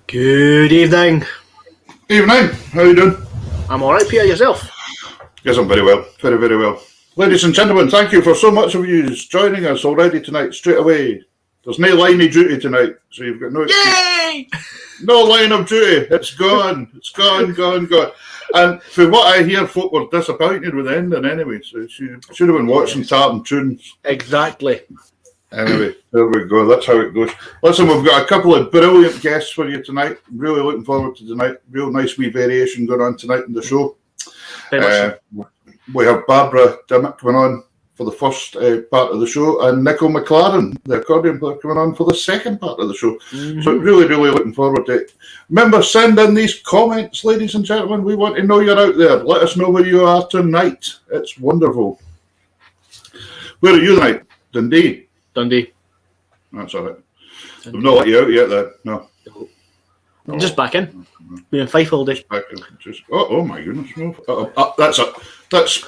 Good evening. Evening. How are you doing? I'm alright, Peter. Yourself? Yes, I'm very well. Very, very well. Ladies and gentlemen, thank you for so much of you joining us already tonight, straight away. There's no line of duty tonight, so you've got no excuse. Yay! No line of duty. It's gone. It's gone. And for what I hear, folk were disappointed with the ending anyway, so should have been watching Tartan Tunes. Exactly. Anyway, there we go. That's how it goes. Listen, we've got a couple of brilliant guests for you tonight. Really looking forward to tonight. Real nice wee variation going on tonight in the show. We have Barbara Dimmick coming on for the first part of the show, and Nicole Mclaren, the accordion player, coming on for the second part of the show. Mm-hmm. So really, really looking forward to it. Remember, send in these comments, ladies and gentlemen. We want to know you're out there. Let us know where you are tonight. It's wonderful. Where are you tonight? Dundee. That's all right. We've not let you out yet, then. No. I'm just back in. Been in Fife all day. Oh my goodness! That's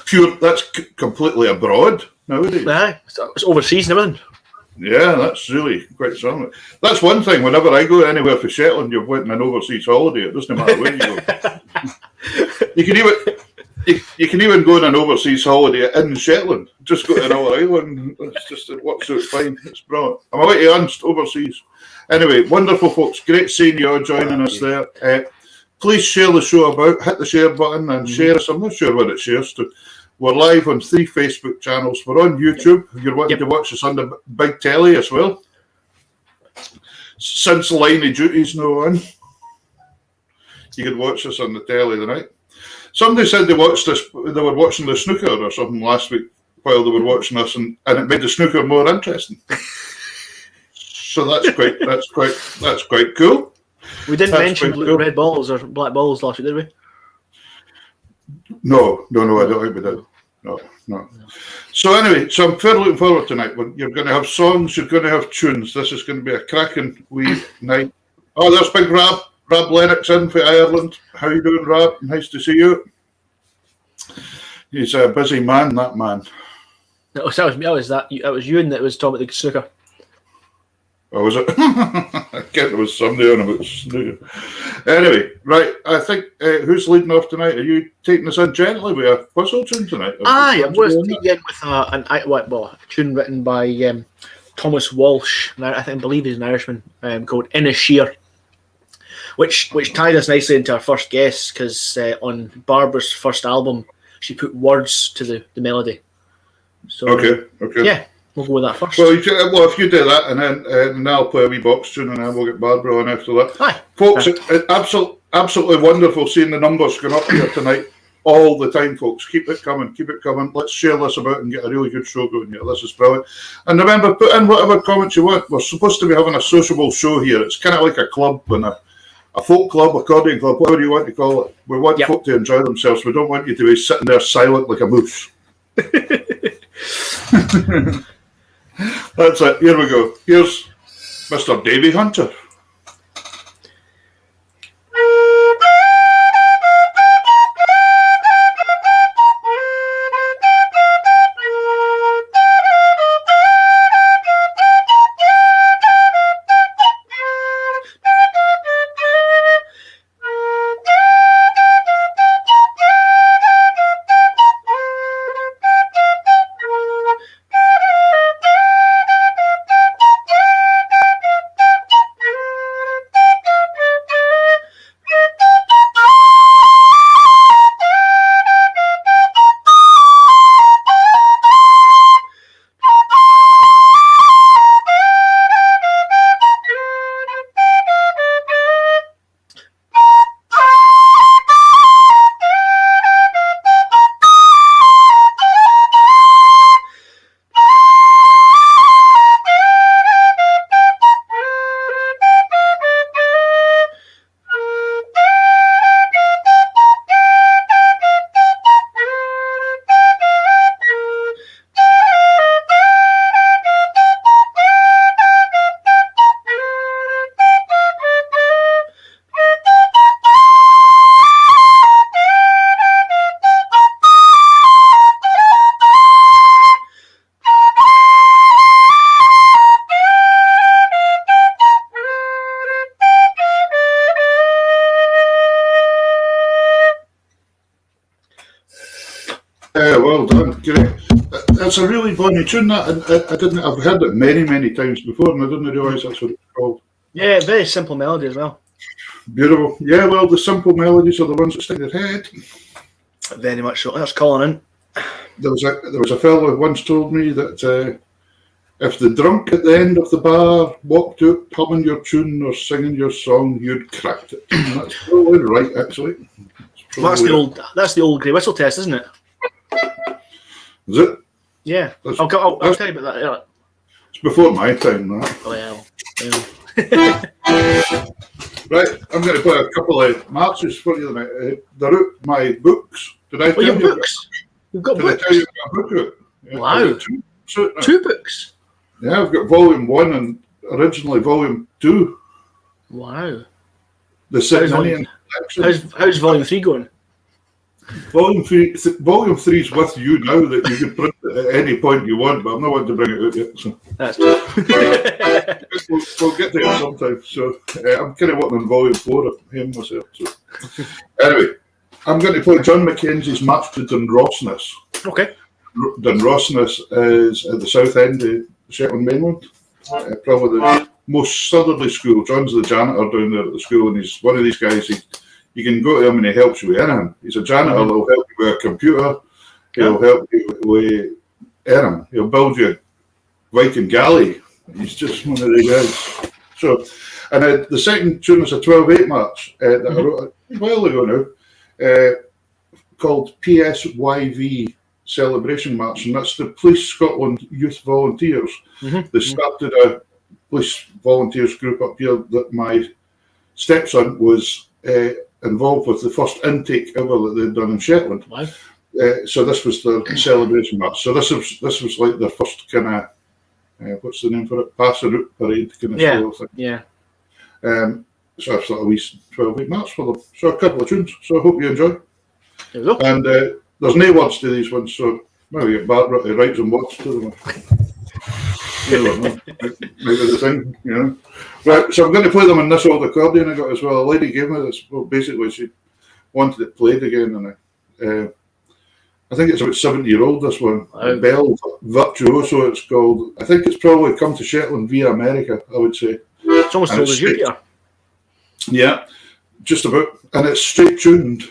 completely abroad nowadays. Yeah, it's overseas and everything. Yeah, that's really quite something. That's one thing. Whenever I go anywhere for Shetland, you've went on an overseas holiday. It doesn't matter where you go. You can even go on an overseas holiday in Shetland. Just go to another island. It works out fine. It's brilliant. I'm away to Ernst overseas. Anyway, wonderful folks. Great seeing you all joining us there. Please share the show about. Hit the share button and share us. I'm not sure what it shares to. We're live on 3 Facebook channels. We're on YouTube. If you're wanting to watch us on the big telly as well. Since the line of duty's no on, you can watch us on the telly tonight. Somebody said they were watching the snooker or something last week while they were watching us, and it made the snooker more interesting. So that's quite cool. We didn't mention red balls or black balls last week, did we? No, I don't think we did. No. So anyway, I'm fairly looking forward tonight. You're going to have songs, you're going to have tunes. This is going to be a cracking wee night. Oh, there's big Rab Lennox in for Ireland. How you doing, Rab? Nice to see you. He's a busy man, that man. That was Ewan that was talking about the snooker. Or was it? I guess it was somebody on about snooker. Anyway, right, I think, who's leading off tonight? Are you taking us in gently with a whistle tune tonight? Aye, I'm going to take you in with a tune written by Thomas Walsh, I believe he's an Irishman, called In a Sheer, which tied us nicely into our first guest, because on Barbara's first album, she put words to the melody. So, okay. Yeah, we'll go with that first. Well, if you do that, and then I'll play a wee box tune, and then we'll get Barbara on after that. Aye. Folks, it's absolutely wonderful seeing the numbers going up here tonight all the time, folks. Keep it coming. Let's share this about and get a really good show going here. This is brilliant. And remember, put in whatever comments you want. We're supposed to be having a sociable show here. It's kind of like a club, and a folk club, accordion club, whatever you want to call it. We want folk to enjoy themselves. We don't want you to be sitting there silent like a moose. That's it. Here we go. Here's Mr. Davy Hunter. Well done, great. That's a really bonny tune. I've heard it many times before, and I didn't realise that's what it's called. Yeah, very simple melody as well. Beautiful. Yeah, well, the simple melodies are the ones that stick in your head. Very much so. That's calling in. There was a fellow who once told me that if the drunk at the end of the bar walked out humming your tune or singing your song, you'd cracked it. And that's probably right, actually. That's the old grey whistle test, isn't it? Is it? Yeah. I'll tell you about that. Yeah. It's before my time, that. Well. Right, I'm going to play a couple of marches for you tonight. They're out my books. Did I tell you? Books? You've got books? Did I tell you about a book out? Yeah, wow. Two books? Yeah, I've got volume 1 and originally volume 2. Wow. The Sydney collection. How's volume 3 going? Volume 3 is with you now, that you can print it at any point you want, but I'm not wanting to bring it out yet. So. That's true. we'll get there sometime. So I'm kind of working on volume 4 of him myself. So. Anyway, I'm going to play John Mackenzie's March to Dunrossness. Okay. Dunrossness is at the south end of Shetland mainland. Probably the most southerly school. John's the janitor down there at the school, and he's one of these guys. You can go to him and he helps you with anything. He's a janitor. He'll help you with a computer. He'll help you with anything. He'll build you a Viking galley. He's just one of the guys. So, and the second tune is a 12/8 march that I wrote a while ago now, called PSYV Celebration March, and that's the Police Scotland Youth Volunteers. They started a police volunteers group up here that my stepson was involved with, the first intake ever that they'd done in Shetland. Wow. So this was their celebration march. So this was like their first kind of what's the name for it? Passing out parade kind of show thing. Yeah. So I've thought a wee 12-week march for them. So a couple of tunes. So I hope you enjoy. There we go. And there's no words to these ones, so Well, you get Bart to write some words to them. Maybe the thing, you know. Right, so I'm going to play them on this old accordion I got as well. A lady gave me this. Well, basically, she wanted it played again, and I think it's about 70-year-old. This one, Bell Virtuoso. It's called. I think it's probably come to Shetland via America. I would say. It's almost as old as you, Peter. Yeah, just about, and it's straight tuned,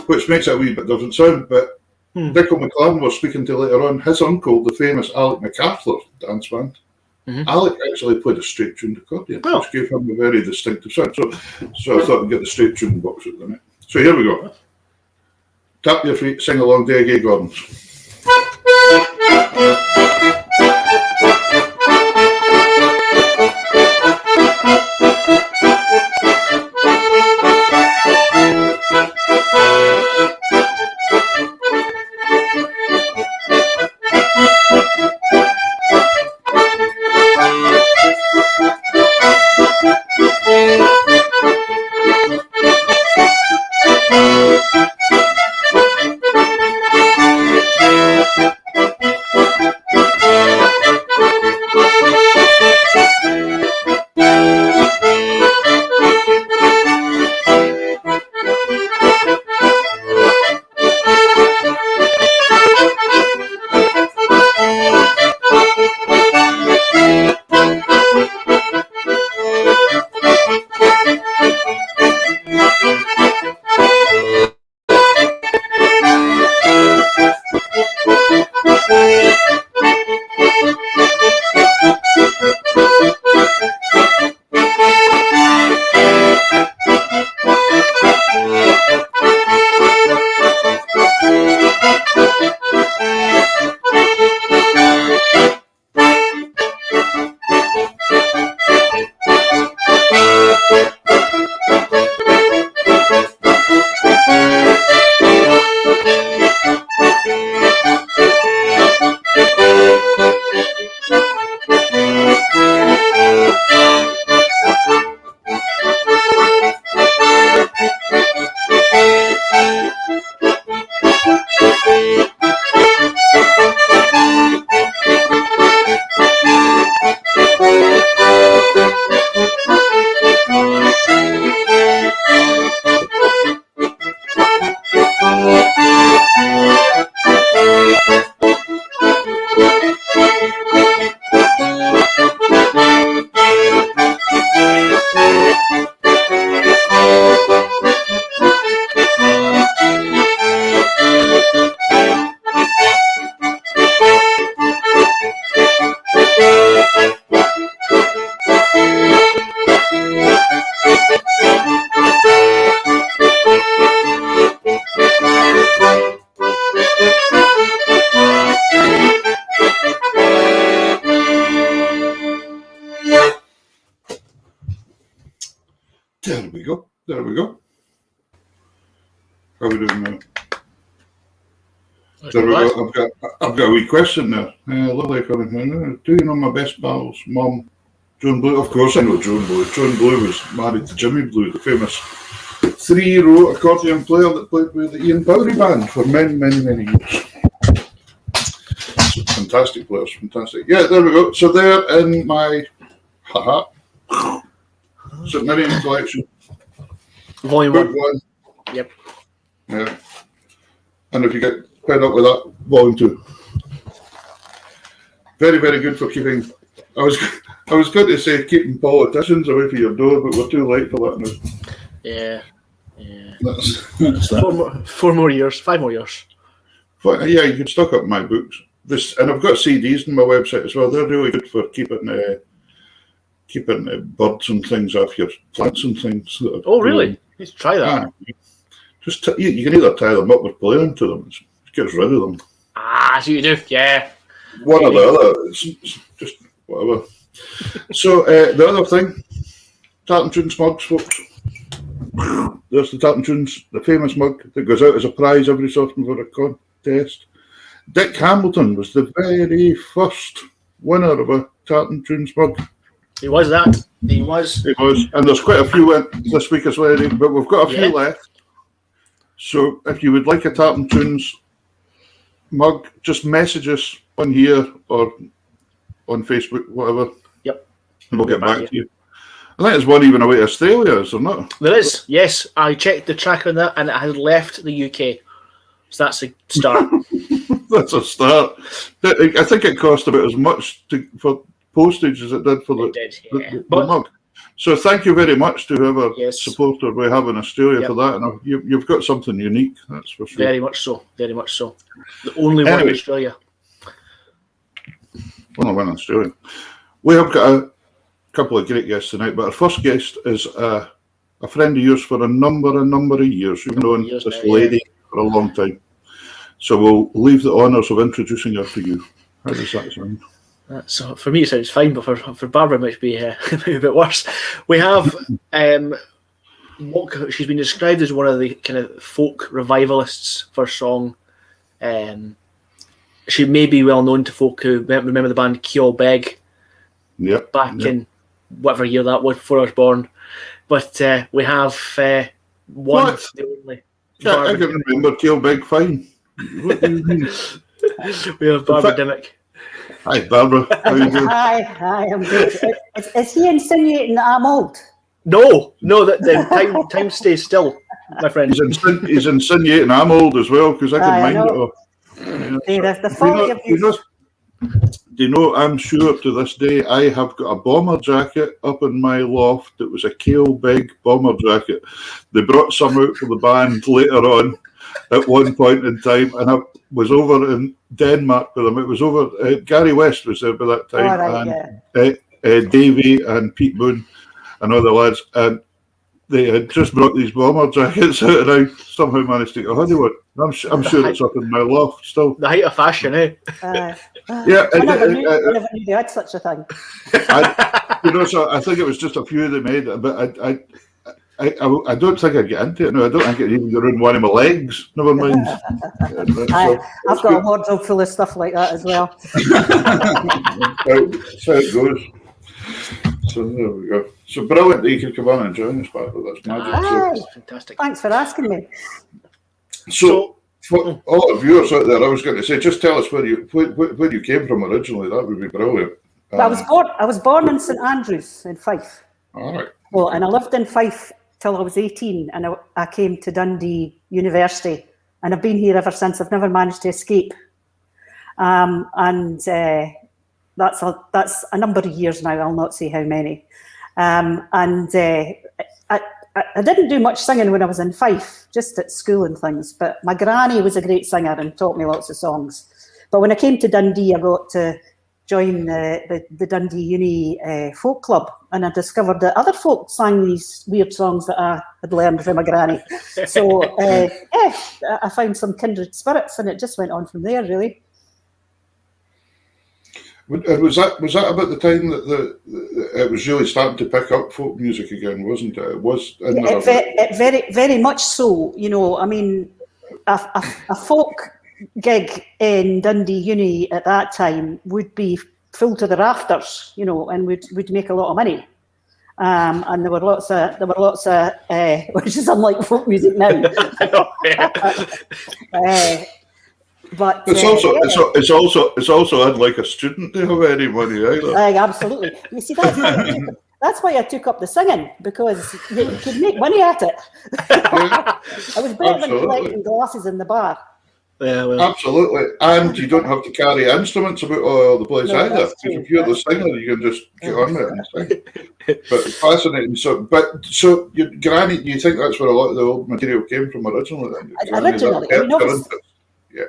which makes it a wee bit different sound, but. Nicole Mclaren was speaking to later on. His uncle, the famous Alec MacArthur dance band, Alec actually played a straight tuned accordion, which gave him a very distinctive sound. So I thought I'd get the straight tuned box out there. So here we go. Tap your feet, sing along, Daggy Gordons. There we go. How are we doing now? There we go. I've got a wee question there. Lovely coming here. Do you know my best pals, Mum, Joan Blue? Of course I know Joan Blue. Joan Blue was married to Jimmy Blue, the famous 3-row accordion player that played with the Ian Bowery band for many, many, many years. Fantastic players, fantastic. Yeah, there we go. So they're in my St Miriam collection. Volume Book 1. 1. Yep. Yeah. And if you get fed up with that, Volume 2. Very, very good for keeping. I was going to say keeping politicians away from your door, but we're too late for that now. Yeah. That's 4 more years, 5 more years. But, yeah, you can stock up my books. And I've got CDs on my website as well. They're really good for keeping birds and things off your plants and things. Oh, really? Let's try that. Just you can either tie them up or play into them. It gets rid of them. So you do, yeah. One or the other. It's just whatever. So the other thing, Tartan Tunes mugs, folks. There's the Tartan Tunes, the famous mug that goes out as a prize every so often for a contest. Dick Hamilton was the very first winner of a Tartan Tunes mug. He was that. He was. And there's quite a few this week as well, but we've got a few left. So if you would like a Tartan Tunes Mug, just message us on here or on Facebook, whatever. Yep. And we'll get back to you. I think there's one even away to Australia, is there not? There is, yes. I checked the track on that and it has left the UK. So that's a start. That's a start. I think it cost about as much for postage as it did for the mug. So thank you very much to whoever supporter we have in Australia for that. And you've got something unique, that's for sure. Very much so. Very much so. The only one in Australia. Only one in Australia. We have got a couple of great guests tonight, but our first guest is a friend of yours for a number of years. We've known this lady for a long time. So we'll leave the honours of introducing her to you. How does that sound? So for me it sounds fine, but for Barbara it might be a bit worse. We have she's been described as one of the kind of folk revivalists for song. She may be well known to folk who remember the band Kiol Beg. Back in whatever year that was, before I was born. But we have one, the only. I can remember Kiol Beg fine. What do you mean? We have Barbara Dimmock. Hi, Barbara. How are you doing? Hi, I'm good. Is he insinuating that I'm old? No, the time stays still, my friend. He's insinuating I'm old as well, because I can mind it all. Do you know, I'm sure to this day I have got a bomber jacket up in my loft that was a Kiel Beg bomber jacket. They brought some out for the band later on at one point in time, and I was over in Denmark with them. It was over, Gary West was there by that time, and Davey and Pete Boone and all the lads, and they had just brought these bomber jackets out, and I somehow managed to get a hoodie one. I'm sure it's up in my loft still. The height of fashion, eh? I never knew they had such a thing. So I think it was just a few they made, but I don't think I'd get into it. No, I don't think it'd even go around one of my legs. Never mind. I've got a wardrobe full of stuff like that as well. That's how it goes. So there we go. So brilliant that you could come on and join us, Barbara. That's magic. Fantastic. Thanks for asking me. So for all the viewers out there, I was going to say, just tell us where you came from originally. That would be brilliant. I was born in St Andrews in Fife. All right. Well, and I lived in Fife till I was 18, and I came to Dundee University, and I've been here ever since. I've never managed to escape, and that's a number of years now. I'll not say how many. I didn't do much singing when I was in Fife, just at school and things. But my granny was a great singer and taught me lots of songs. But when I came to Dundee, I got to join the Dundee Uni folk club, and I discovered that other folk sang these weird songs that I had learned from my granny. So I found some kindred spirits, and it just went on from there, really. Was that about the time that it was really starting to pick up folk music again, wasn't it? It was. Very, very much so. You know, I mean, a folk gig in Dundee Uni at that time would be full to the rafters, you know, and would make a lot of money. And there were lots of which is unlike folk music now. But it's also unlike a student to have any money either. Absolutely. You see, that's why I took up the singing, because you could make money at it. I was better than collecting glasses in the bar. Yeah, well. Absolutely, and you don't have to carry instruments about all the place either. If you're the singer, you can just get on with it and sing. But it's fascinating. So your granny, do you think that's where a lot of the old material came from originally? Then?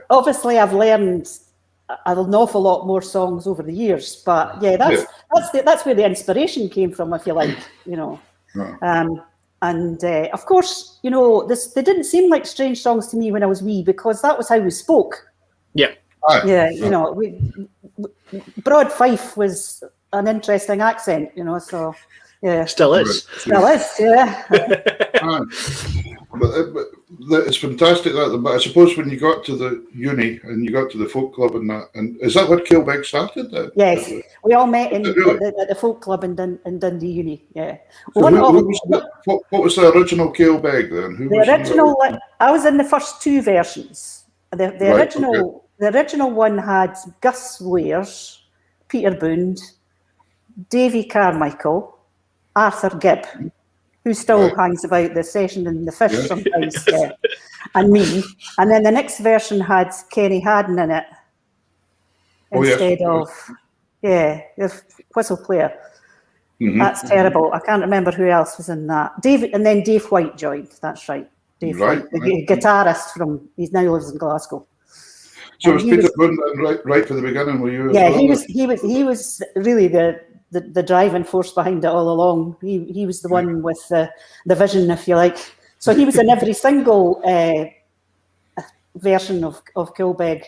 Obviously, I've learned an awful lot more songs over the years, but that's where the inspiration came from, if you like, you know. And of course, you know, they didn't seem like strange songs to me when I was wee, because that was how we spoke. Yeah. You know, Broad Fife was an interesting accent, you know, so yeah. Still is, yeah. But it's fantastic that. But I suppose when you got to the uni and you got to the folk club and that, and is that what Kiel Beg started then? Yes, we all met at the folk club in Dundee Uni. Yeah. So what was the original Kiel Beg then? I was in the first two versions. The original the original one had Gus Wares, Peter Boond, Davy Carmichael, Arthur Gibb, who still hangs about the session and the fish sometimes, and me. And then the next version had Kenny Hadden in it instead of the whistle player. That's terrible. I can't remember who else was in that. And then Dave White joined. That's right. Dave White, the guitarist he now lives in Glasgow. So was Peter Boone right from the beginning? Were you? Yeah, he was really the driving force behind it all along. He was the one with the vision, if you like. So he was in every single version of Kilbeg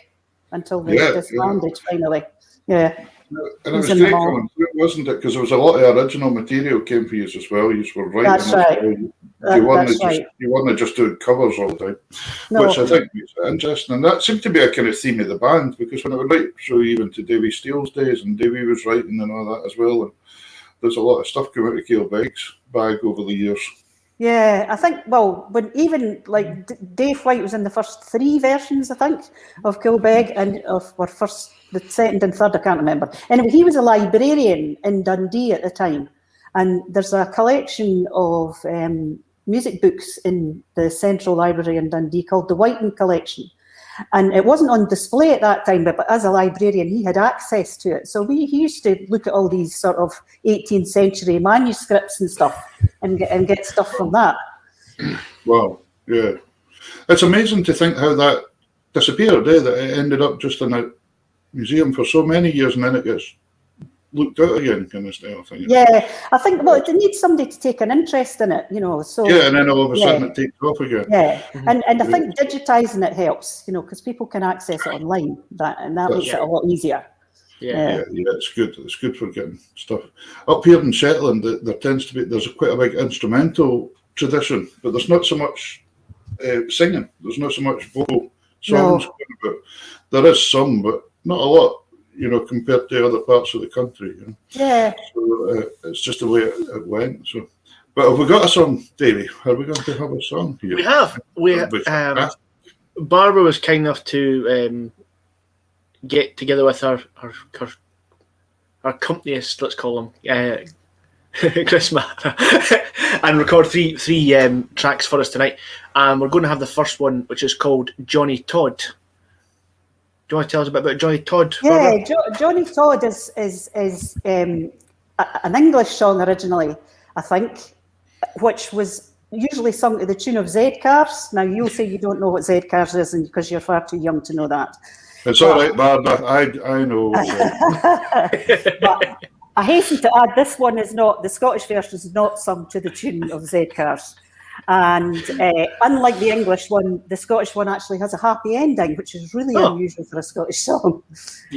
until they disbanded finally. Yeah. And it was great coming through, wasn't it? Because there was a lot of original material came for you as well. You were writing. That's right. You weren't just doing covers all the time, which I think makes it interesting. And that seemed to be a kind of theme of the band, because when I would write through even to Davy Steele's days, and Davy was writing and all that as well, and there's a lot of stuff coming out of Kilbeg's bag over the years. Yeah, I think, when even like Dave White was in the first 3 versions, I think, of Kilbeg, and the second and third, I can't remember. Anyway, he was a librarian in Dundee at the time, and there's a collection of music books in the Central Library in Dundee called the Whiting Collection. And it wasn't on display at that time, but as a librarian, he had access to it. So he used to look at all these sort of 18th century manuscripts and stuff and get stuff from that. Wow, yeah. It's amazing to think how that disappeared, that it ended up just in a museum for so many years and then it gets looked out again, kind of style thing. Yeah, I think, it needs somebody to take an interest in it, so... Yeah, and then all of a sudden it takes off again. Yeah, and I think digitising it helps, because people can access it online, and that makes it a lot easier. Yeah, it's good. It's good for getting stuff. Up here in Shetland, there's quite a big instrumental tradition, but there's not so much singing. There's not so much vocal songs. No. There is some, but not a lot, compared to other parts of the country. Yeah. So it's just the way it went. So, but have we got a song, Davey? Are we going to have a song here? We have. Barbara was kind enough to get together with our companyist, let's call him, Chris Mara, and record three tracks for us tonight. And we're going to have the first one, which is called Johnny Todd. Do you want to tell us a bit about Johnny Todd? Yeah, Johnny Todd is an English song originally, I think, which was usually sung to the tune of Z-Cars. Now, you'll say you don't know what Z-Cars is because you're far too young to know that. It's all right, Barbara. I know. But I hasten to add, this one is not, the Scottish version is not sung to the tune of Z-Cars. And unlike the English one, the Scottish one actually has a happy ending, which is really unusual for a Scottish song.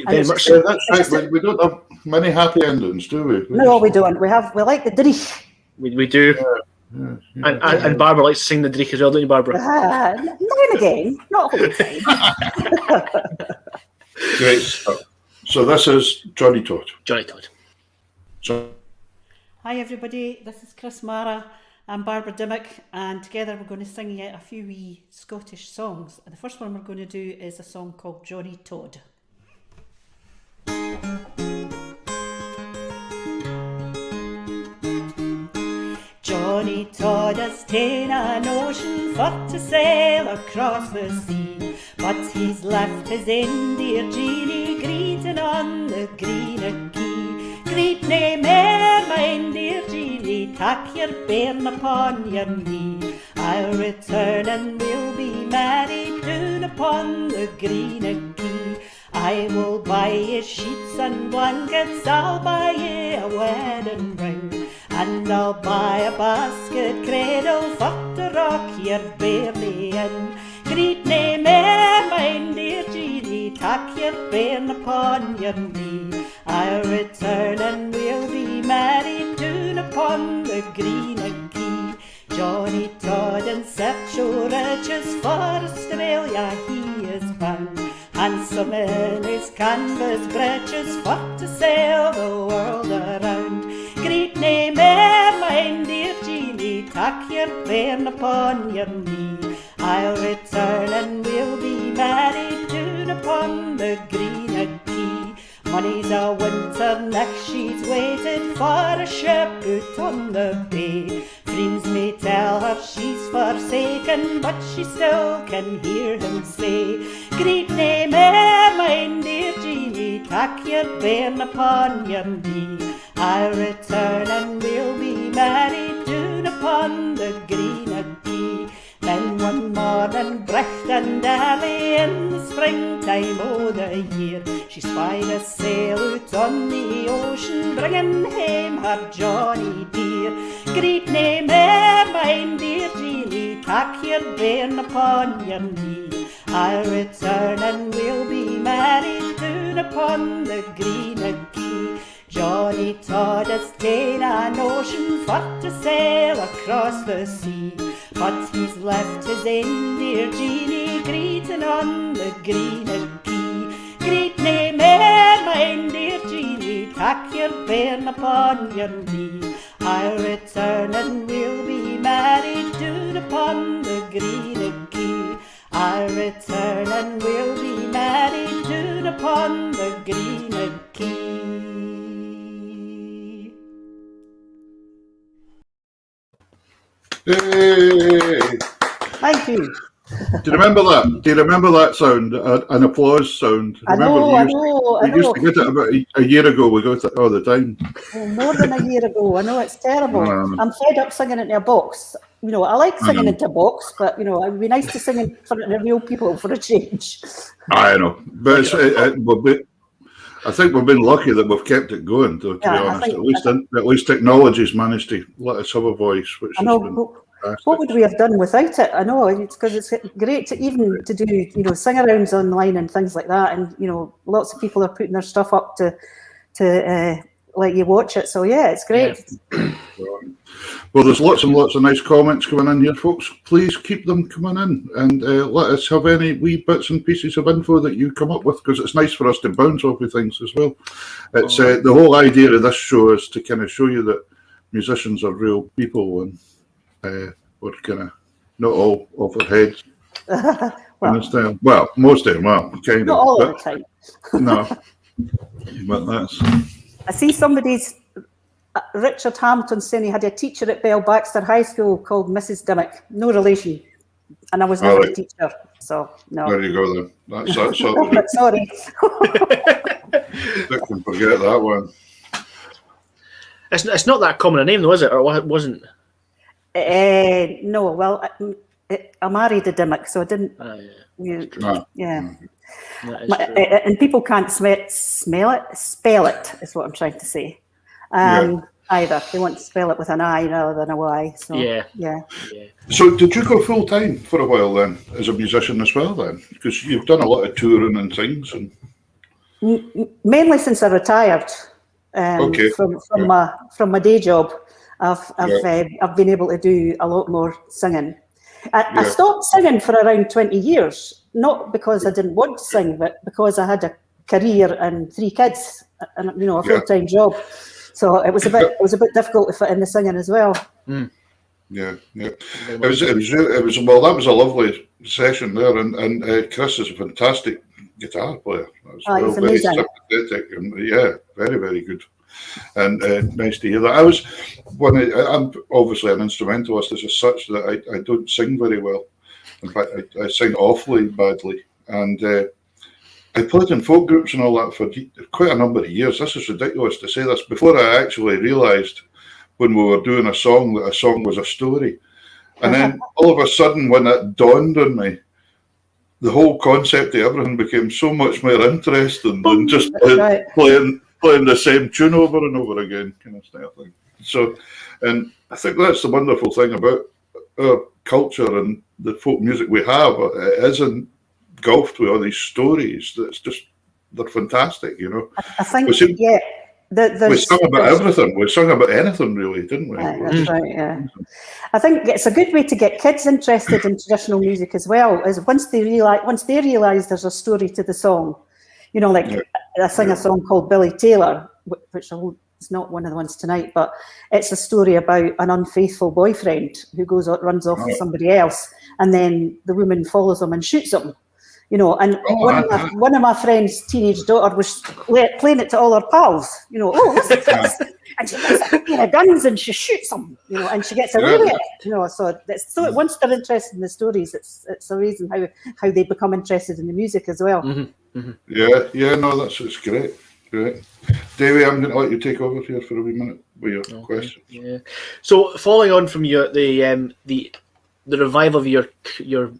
Very much so. That's right. We don't have many happy endings, do we? No, we don't. We like the dreich. We do. Yeah. And Barbara likes to sing the dreich as well, don't you, Barbara? Now and again, not all the time. Great stuff. So this is Johnny Todd. Johnny Todd. Hi everybody, this is Chris Mara. I'm Barbara Dimmock, and together we're going to sing you a few wee Scottish songs. And the first one we're going to do is a song called Johnny Todd. Johnny Todd has ta'en an ocean for to sail across the sea, but he's left his India Jeanie greeting on the green quay. Greet nae mair, my India Jeanie, tack your bairn upon your knee. I'll return and we'll be married doon upon the green quay. I will buy ye sheets and blankets, I'll buy ye a wedding ring, and I'll buy a basket cradle for to rock your bairnie in. Greet nae mair, my dear Jeanie, tack your bairn upon your knee. I'll return and we'll be married doon upon the green quay. Johnny Todd in search o' riches for Australia he is bound, handsome in his canvas breeches for to sail the world around. Greet nae mair, my dear Jeanie, tack your bairn upon your knee. I'll return and we'll be married doon upon upon the green quay. Mony's a winter nicht, she's waited for a ship out on the bay. Friends may tell her she's forsaken, but she still can hear him say, "Greet nae mair, my dear Jeanie, tak your bairn upon your knee. I'll return and we'll be married down upon the green quay." Then one morning, bright and early in the springtime o' the year, she spied a sail out on the ocean, bringing hame her Johnny dear. "Greet nae mair, my dear Jeanie, tak your bairn upon your knee. I'll return and we'll be married down upon the green quay." Jory Toad has ta'en an ocean for to sail across the sea, but he's left his ain dear Jeanie greeting on the green quay. "Greet nae mair, my dear Jeanie, tak your bairn upon your knee. I'll return and we'll be married down upon the green quay. I'll return and we'll be married down upon the green quay." Hey! Thank you. Do you remember that? Do you remember that sound? An applause sound. I know. We used to get it about a year ago. We got it all the time. Oh, more than a year ago. I know, it's terrible. I'm fed up singing into a box. You know, I like singing into a box, but, you know, it would be nice to sing in front of the real people for a change. I know. But I think we've been lucky that we've kept it going, to be honest. At least technology's managed to let us have a voice, which has been fantastic. What would we have done without it? I know, it's because it's great to even to do, you know, sing-arounds online and things like that, and, you know, lots of people are putting their stuff up to let you watch it. So yeah, it's great. Yeah. Well, there's lots and lots of nice comments coming in here, folks. Please keep them coming in, and let us have any wee bits and pieces of info that you come up with, because it's nice for us to bounce off of things as well. It's the whole idea of this show is to kind of show you that musicians are real people, and we're kind of not all off our heads. Well, most of them are, kind not of. All the time. No, but that's. I see somebody's. Richard Hamilton saying he had a teacher at Bell Baxter High School called Mrs. Dimmock. No relation. And I was never a teacher, so no. There you go then. That's sorted. Sorry. I can forget that one. It's not that common a name though, is it? Or it wasn't? No, well, I married a Dimmock, so I didn't. Yeah. And people can't spell it, is what I'm trying to say. Either they want to spell it with an I rather than a Y. So yeah. So did you go full time for a while then, as a musician as well then? Because you've done a lot of touring and things. And mainly since I retired from my day job, I've been able to do a lot more singing. I stopped singing for around 20 years, not because I didn't want to sing, but because I had a career and 3 kids and, you know, a full-time job. So it was a bit difficult to fit in the singing as well. Yeah. It was well. That was a lovely session there, and Chris is a fantastic guitar player. He's amazing. Very sympathetic and very, very good. And nice to hear that. I'm obviously an instrumentalist as such that I don't sing very well. In fact, I sing awfully badly, and I played in folk groups and all that for quite a number of years. This is ridiculous to say this. Before I actually realised when we were doing a song that a song was a story. And then all of a sudden when it dawned on me, the whole concept of everything became so much more interesting than just playing the same tune over and over again, kind of style thing. So, and I think that's the wonderful thing about our culture and the folk music we have. It isn't engulfed with all these stories. They're fantastic, you know. I think we sung about everything. We sung about anything, really, didn't we? That's right. Yeah. I think it's a good way to get kids interested in traditional music as well. Is once they realise there's a story to the song, you know, like I sing a song called Billy Taylor, which it's not one of the ones tonight, but it's a story about an unfaithful boyfriend who runs off with somebody else, and then the woman follows him and shoots him. you know, and one of my friend's teenage daughter was playing it to all her pals, you know, oh, listen to this. And she gets a pair of guns and she shoots them, you know, and she gets away with it, you know. So once they're interested in the stories, it's amazing how they become interested in the music as well. Mm-hmm. Mm-hmm. Yeah, no, it's great. Great. Davey, I'm going to let you take over here for a wee minute with your questions. Yeah. So following on from the revival of your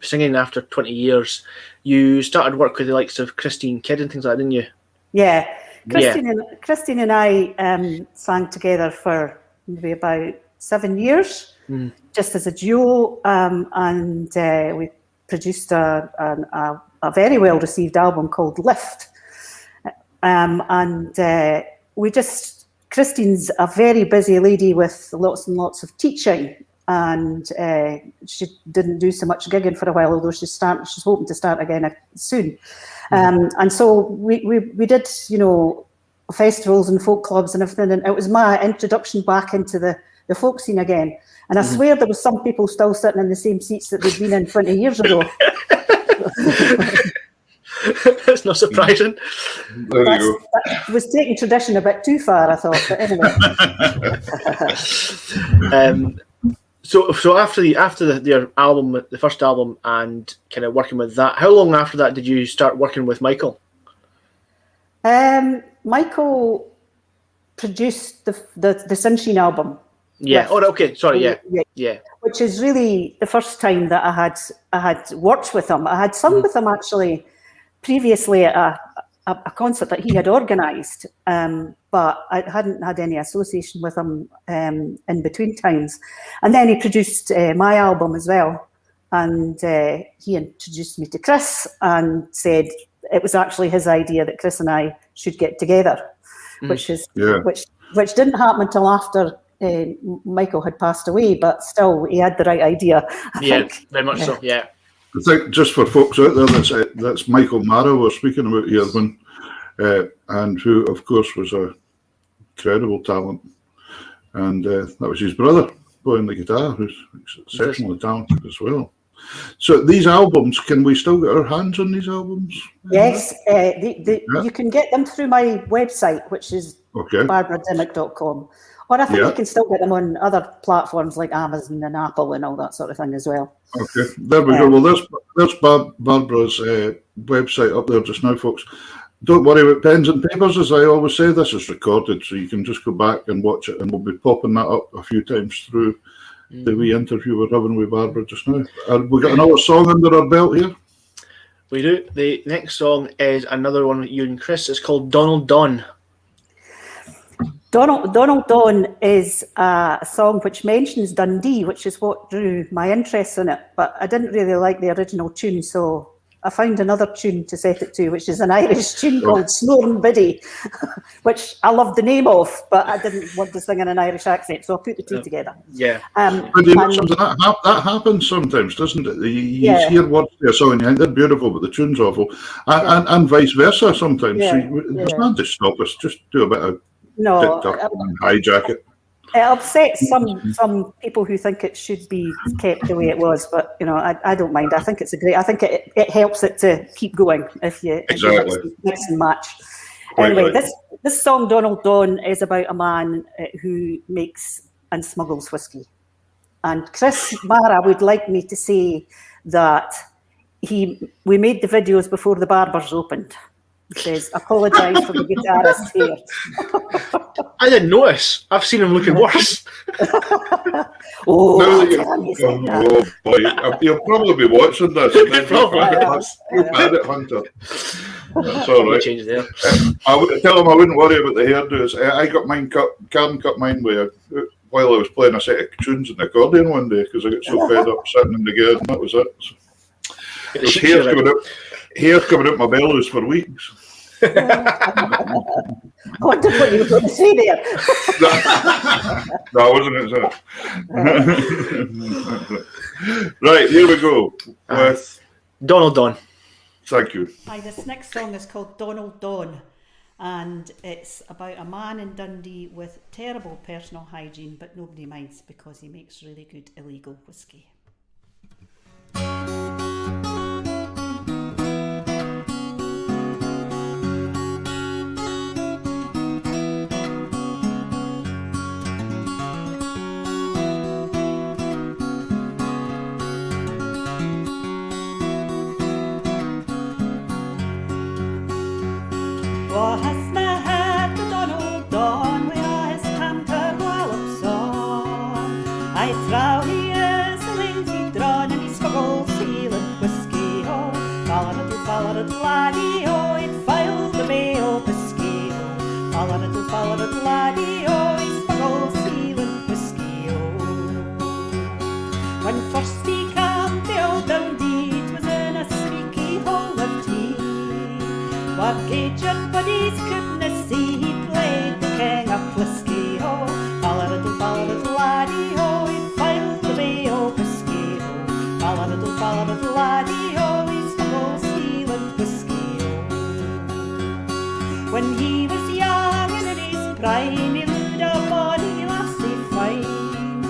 singing after 20 years, you started work with the likes of Christine Kidd and things like that, didn't you? Yeah. Christine and I sang together for maybe about 7 years, just as a duo, and we produced a very well-received album called Lift. Christine's a very busy lady with lots and lots of teaching, and she didn't do so much gigging for a while, although she's hoping to start again soon. And so we did, you know, festivals and folk clubs and everything, and it was my introduction back into the folk scene again. And I swear there was some people still sitting in the same seats that they'd been in 20 years ago. That's not surprising. There you go. That was taking tradition a bit too far, I thought. But anyway. So after your album, the first album, and kind of working with that, how long after that did you start working with Michael? Michael produced the Sunshine album. Yeah. Oh, okay. Sorry. Yeah. Which is really the first time that I had worked with him. I had sung with him actually previously at a concert that he had organised, but I hadn't had any association with him in between times. And then he produced my album as well, and he introduced me to Chris and said it was actually his idea that Chris and I should get together, which didn't happen until after Michael had passed away, but still he had the right idea. I think. Very much so. Yeah. I think just for folks out there, that's Michael Mara we're speaking about here, and who, of course, was a incredible talent. And that was his brother playing the guitar, who's exceptionally talented as well. So these albums, can we still get our hands on these albums? Yes, you can get them through my website, which is barbaradimmock.com. Or I think you can still get them on other platforms like Amazon and Apple and all that sort of thing as well. Okay, there we go. Well, there's Barbara's website up there just now, folks. Don't worry about pens and papers, as I always say. This is recorded, so you can just go back and watch it, and we'll be popping that up a few times through the wee interview we're having with Barbara just now. We got another song under our belt here. We do. The next song is another one with you and Chris. It's called Donald Don. Donald Don is a song which mentions Dundee, which is what drew my interest in it. But I didn't really like the original tune, so I found another tune to set it to, which is an Irish tune called Snoring Biddy, which I loved the name of, but I didn't want to sing in an Irish accent, so I put the two together. Yeah. But you know, that happens sometimes, doesn't it? You hear words to a song and you think they're beautiful, but the tune's awful. And vice versa sometimes. So there's nothing to stop us. Just do a bit of TikTok and hijack it. It upsets some people who think it should be kept the way it was, but you know, I don't mind. I think it's I think it helps it to keep going if you mix and match. Anyway, this song Donald Don is about a man who makes and smuggles whiskey, and Chris Mara would like me to say that we made the videos before the barbers opened. He says, apologise for the guitarist here. I didn't notice. I've seen him looking worse. Oh boy. You'll probably be watching this. And then you're mad at Hunter. That's all right. I would tell him I wouldn't worry about the hairdos. I got mine Karen cut mine while I was playing a set of tunes in the accordion one day because I got so fed up sitting in the garden. That was it. Hair coming out my bellows for weeks. I wondered what you were going to say there. No, I wasn't going to say. Right, here we go with Donald Don. Thank you. Hi, this next song is called Donald Don, and it's about a man in Dundee with terrible personal hygiene, but nobody minds because he makes really good illegal whiskey. Fa-la-da-da-la-dee-oh, it filed the mail biscale. Fa-la-da-da-la-dee-oh, he smuggled sealant whiskey-oh. When first he came to old Dundee, it was in a sneaky hole of tea. What gauge your buddies couldn't see, he played the king of whiskey-oh. Fa-la-da-da-la-dee-oh, he filed the mail biscale. Fa-la-da-da-la-dee-oh, he smuggled sealant whiskey-oh. When he was young and in his prime, he loved a bonny lassie fine.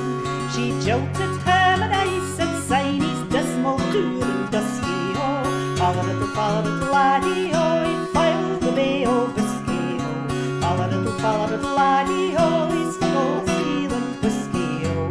She jilted him and I said, sign his dismal dour and dusky-oh. Fa-la-da-da-la-dee-oh, he filed the mail biscale. Fa-la-da-da-la-dee-oh, he smuggled sealant whiskey-oh.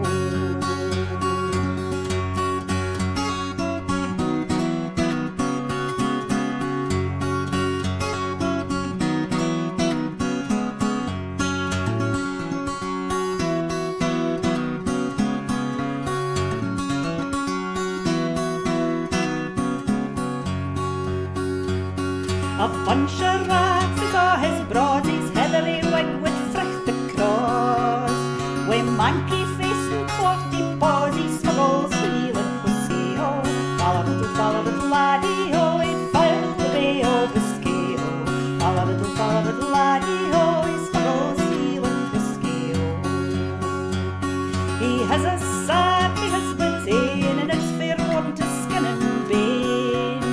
A bunch of rats is a his broad, his heavily wig with fricht across. Wi' monkey face and clotty paws, he smuggles sealant whiskey-oh. Fa-la-da-da-la-dee-oh, he filed the mail biscale. Fa-la-da-da-la-dee-oh, he smuggles sealant whiskey-oh. He has a sappy husband's ain, and it's fair one to skin and bane.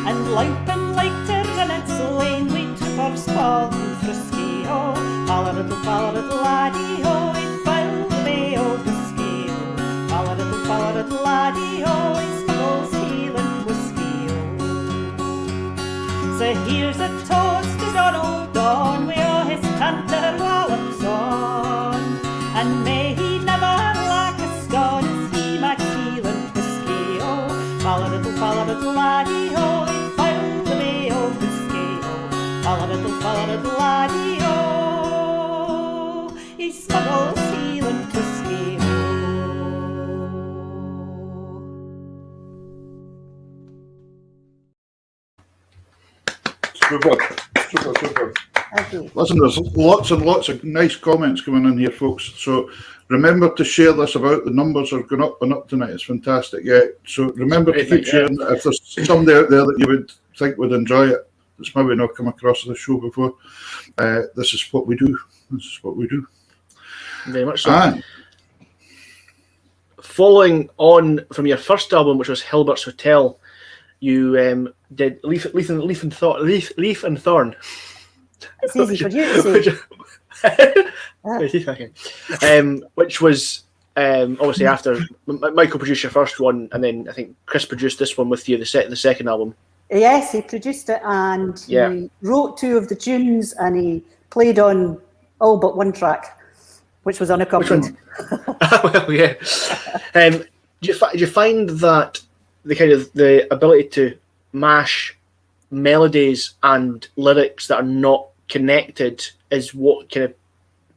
And louping like to run its lane, we trippers fall and frisky-oh. Fa-la-da-da-la-dee-oh, he filed the mail biscale. Fa-la-da-da-la-dee-oh, he smuggles sealant whiskey-oh. So here's a toast to Donald Don, wi' all his canter wallops on. And may he never lack a scone as he might sealant whiskey-oh. Fa-la-da-da-la-dee-oh, he filed the mail biscale. Fa-la-da-da-la-dee-oh, he smuggled sealant whiskey-oh. Super. Thank you. Listen, there's lots and lots of nice comments coming in here, folks. So remember to share this about. The numbers are going up and up tonight. It's fantastic. Yeah. So remember to keep sharing. If there's somebody out there that you would think would enjoy it, that's maybe not come across the show before, this is what we do. This is what we do. Very much so. And following on from your first album, which was Hilbert's Hotel, you did Leaf and Thorn. It's easy for you to say. Which was obviously after Michael produced your first one, and then I think Chris produced this one with you, the second album. Yes, he produced it, and he wrote two of the tunes, and he played on all but one track, which was unaccompanied. Well, yeah. Do you find that the ability to mash melodies and lyrics that are not connected is what kind of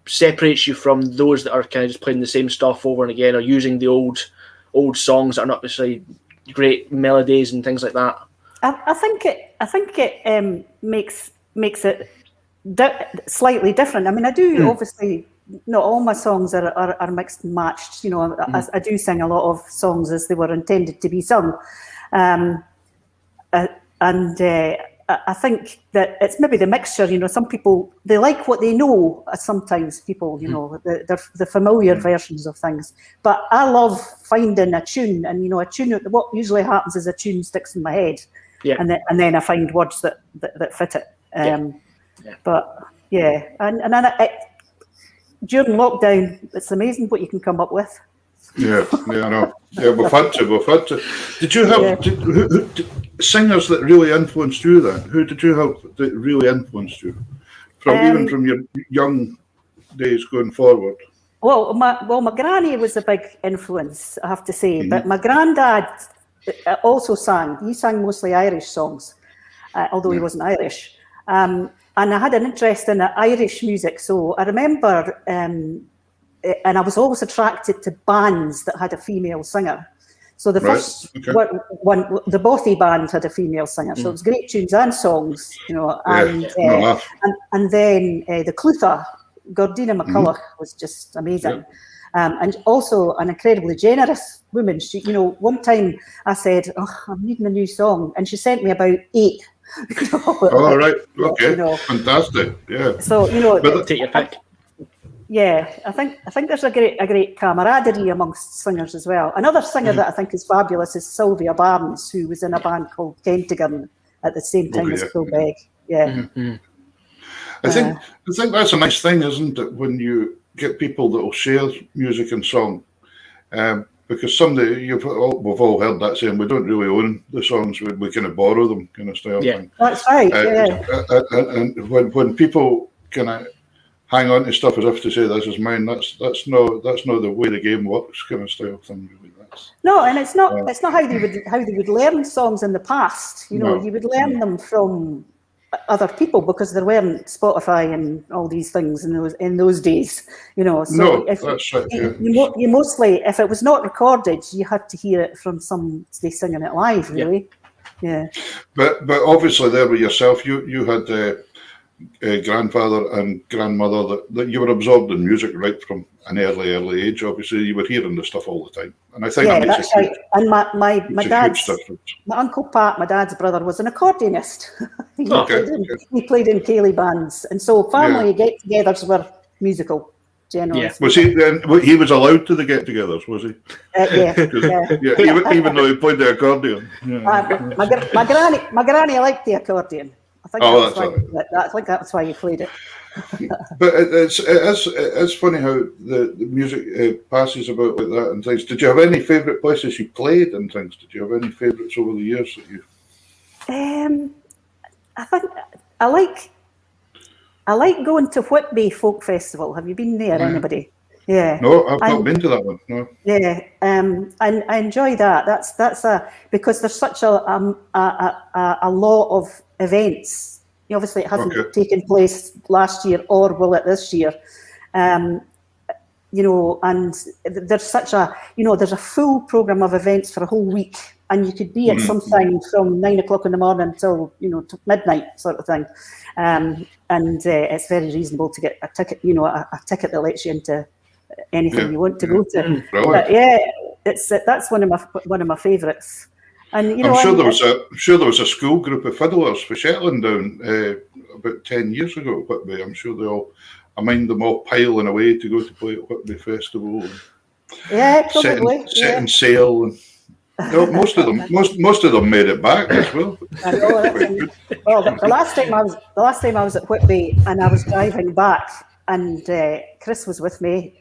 separates you from those that are kind of just playing the same stuff over and again, or using the old songs that are not necessarily great melodies and things like that? I think it makes it slightly different. I mean, I do obviously not all my songs are mixed and matched. You know, I do sing a lot of songs as they were intended to be sung, and I think that it's maybe the mixture. You know, some people, they like what they know. Sometimes people, you know, the familiar versions of things. But I love finding a tune, and you know, a tune. What usually happens is a tune sticks in my head. Yeah. And then I find words that fit it. But yeah, and then during lockdown, it's amazing what you can come up with. Yeah, I know. Yeah, we've had to. Did you have who singers that really influenced you then? Who did you have that really influenced you? Even from your young days going forward? Well, my granny was a big influence, I have to say. Mm-hmm. But my granddad also sang. He sang mostly Irish songs, although he wasn't Irish. And I had an interest in Irish music, so I remember, and I was always attracted to bands that had a female singer. So the Right, first okay. one, the Bothy band had a female singer, so it was great tunes and songs, you know. Yeah, no laugh. And then the Clutha, Gordina McCulloch was just amazing. And also an incredibly generous woman. She, you know, one time I said, "Oh, I'm needing a new song," and she sent me about 8. You know, Oh, right, okay, you know. fantastic, yeah. So you know, But Take your pick. yeah, I think there's a great camaraderie amongst singers as well. Another singer that I think is fabulous is Sylvia Barnes, who was in a band called Kentigern at the same time as Kilbeg. Yeah. I think that's a nice thing, isn't it, when you get people that will share music and song, because we've all heard that saying, we don't really own the songs, we kind of borrow them, kind of style thing. That's right. Yeah. And when people kind of hang on to stuff as if to say this is mine, that's not the way the game works, kind of style thing. Really, no, and it's not how they would learn songs in the past. You know, you would learn them from other people because there weren't Spotify and all these things in those days. You know, so that's right. You mostly, if it was not recorded, you had to hear it from somebody singing it live. Really, yeah. But obviously, there with yourself, you had grandfather and grandmother that you were absorbed in music right from an early age. Obviously, you were hearing the stuff all the time, and I think that's right. And my dad's, my uncle Pat, my dad's brother, was an accordionist. He played in Cayley bands, and so family get-togethers were musical. Generally. Yeah. Was he then? He was allowed to the get-togethers, was he? Even though he played the accordion. My granny liked the accordion. I think that's why you played it. But it's funny how the music passes about like that and things. Did you have any favourite places you played and things? Did you have any favourites over the years that you? I think I like going to Whitby Folk Festival. Have you been there, anybody? Yeah. No, I've not been to that one. No. Yeah, and I enjoy that. That's because there's such a lot of events. Obviously, it hasn't taken place last year, or will it this year? You know, and there's such there's a full program of events for a whole week, and you could be at something from 9 o'clock in the morning until to midnight, sort of thing. And it's very reasonable to get a ticket. A ticket that lets you into anything you want to go to. But that's one of my favourites. And I'm sure there was a school group of fiddlers for Shetland down about 10 years ago at Whitby. I'm sure I mind them all piling away to go to play at Whitby Festival. Yeah, probably. Setting sail. And, most of them made it back as well. I know, well, the last time I was at Whitby and I was driving back, and Chris was with me,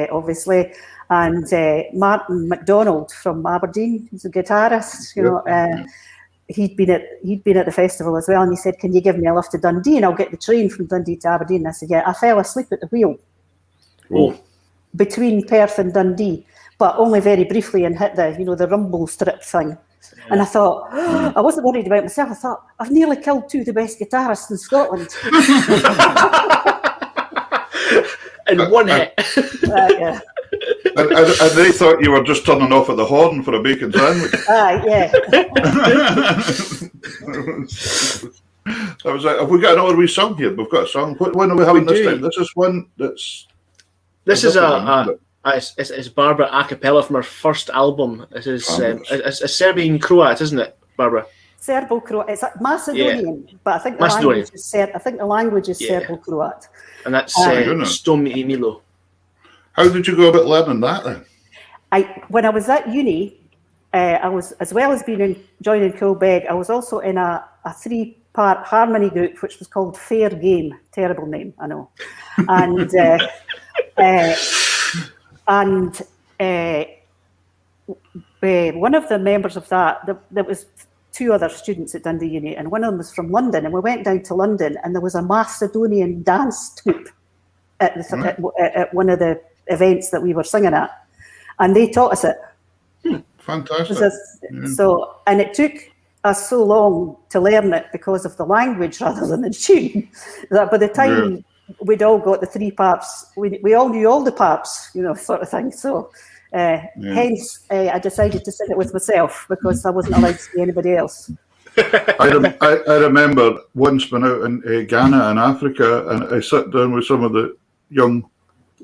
obviously. And Martin MacDonald from Aberdeen, he's a guitarist. He'd been at the festival as well, and he said, "Can you give me a lift to Dundee, and I'll get the train from Dundee to Aberdeen?" And I said, "Yeah." I fell asleep at the wheel between Perth and Dundee, but only very briefly, and hit the rumble strip thing. And I thought, I wasn't worried about myself. I thought, I've nearly killed 2 of the best guitarists in Scotland. In one hit. Yeah. And they thought you were just turning off at the horn for a bacon sandwich. Yeah. I was like, have we got another wee song here? We've got a song. What one are we having this time? This is one that's... This is it's Barbara a cappella from her first album. This is a Serbian Croat, isn't it, Barbara? Serbo-Croat. It's Macedonian, but I think the language is Serbo-Croat. And that's Stomi Milo. How did you go about learning that then? When I was at uni, I was, as well as joining Kilbeg, I was also in a 3-part harmony group which was called Fair Game. Terrible name, I know. And one of the members of that, there was 2 other students at Dundee Uni, and one of them was from London, and we went down to London, and there was a Macedonian dance troupe at one of the events that we were singing at, and they taught us it. Fantastic. So, and it took us so long to learn it because of the language rather than the tune, that by the time we'd all got the 3 parts, we all knew all the parts, sort of thing. So Hence, I decided to sing it with myself because I wasn't allowed to see anybody else. I remember once when out in Ghana in Africa, and I sat down with some of the young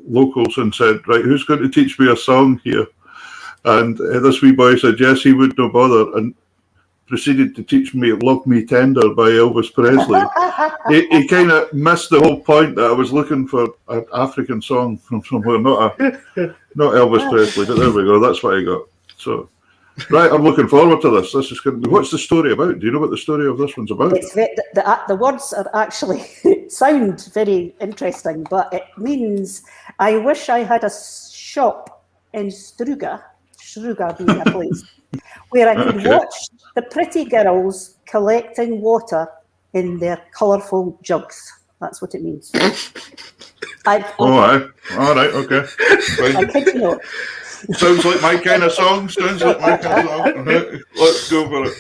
locals and said, right, who's going to teach me a song here? And this wee boy said, yes, he would no bother, and proceeded to teach me Love Me Tender by Elvis Presley. he kind of missed the whole point that I was looking for an African song from somewhere, not Elvis Presley, but there we go, that's what I got. So, right, I'm looking forward to this. This is going to be, what's the story about? Do you know what the story of this one's about? It's the words are actually sound very interesting, but it means I wish I had a shop in Struga being a place, where I could watch the pretty girls collecting water in their colourful jugs. That's what it means. All right, okay. I kid you not. Sounds like my kind of song. Let's go for it.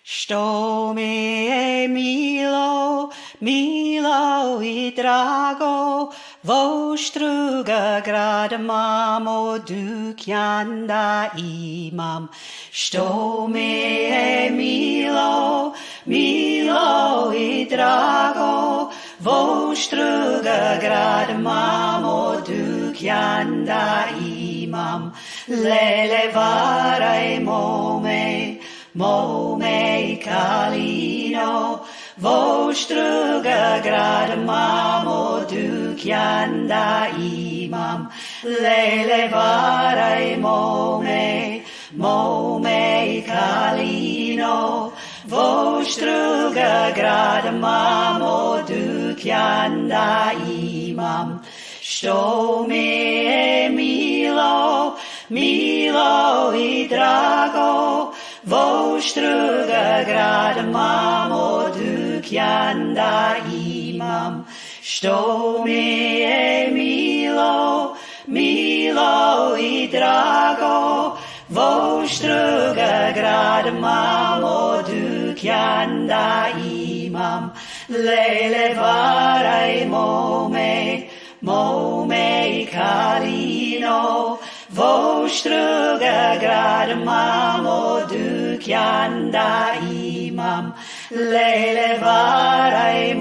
Što mi je milo, milo I drago, vo Struga grad mamo, dukjanda imam. Što mi je milo, milo I drago, vo Struga grad mamo, dukjanda imam. Lele varaj Mome kalino, vo Struga grad mamo, dukjanda imam. Lele varaj mome kalino, vo Struga grad mamo, dukjanda imam. Što mi je milo, milo I drago, vo Struga grad mamo, dukjanda imam. Što mi je milo, milo I drago, vo Struga grad mamo, dukjanda imam. Lele varaj mome kalino, vo Struga grad mamo, dukjanda imam. Lele varaj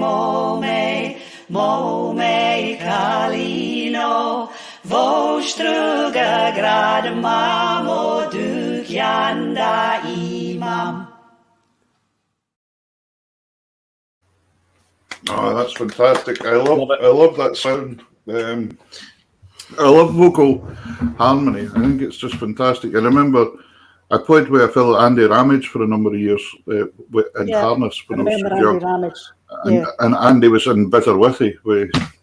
mome kalino, vo Struga grad mamo, dukjanda imam. Oh, that's fantastic. I love that sound. I love vocal harmony. I think it's just fantastic. I remember I played with a fellow Andy Ramage for a number of years in harness when I was young. And Andy was in Bitter Withy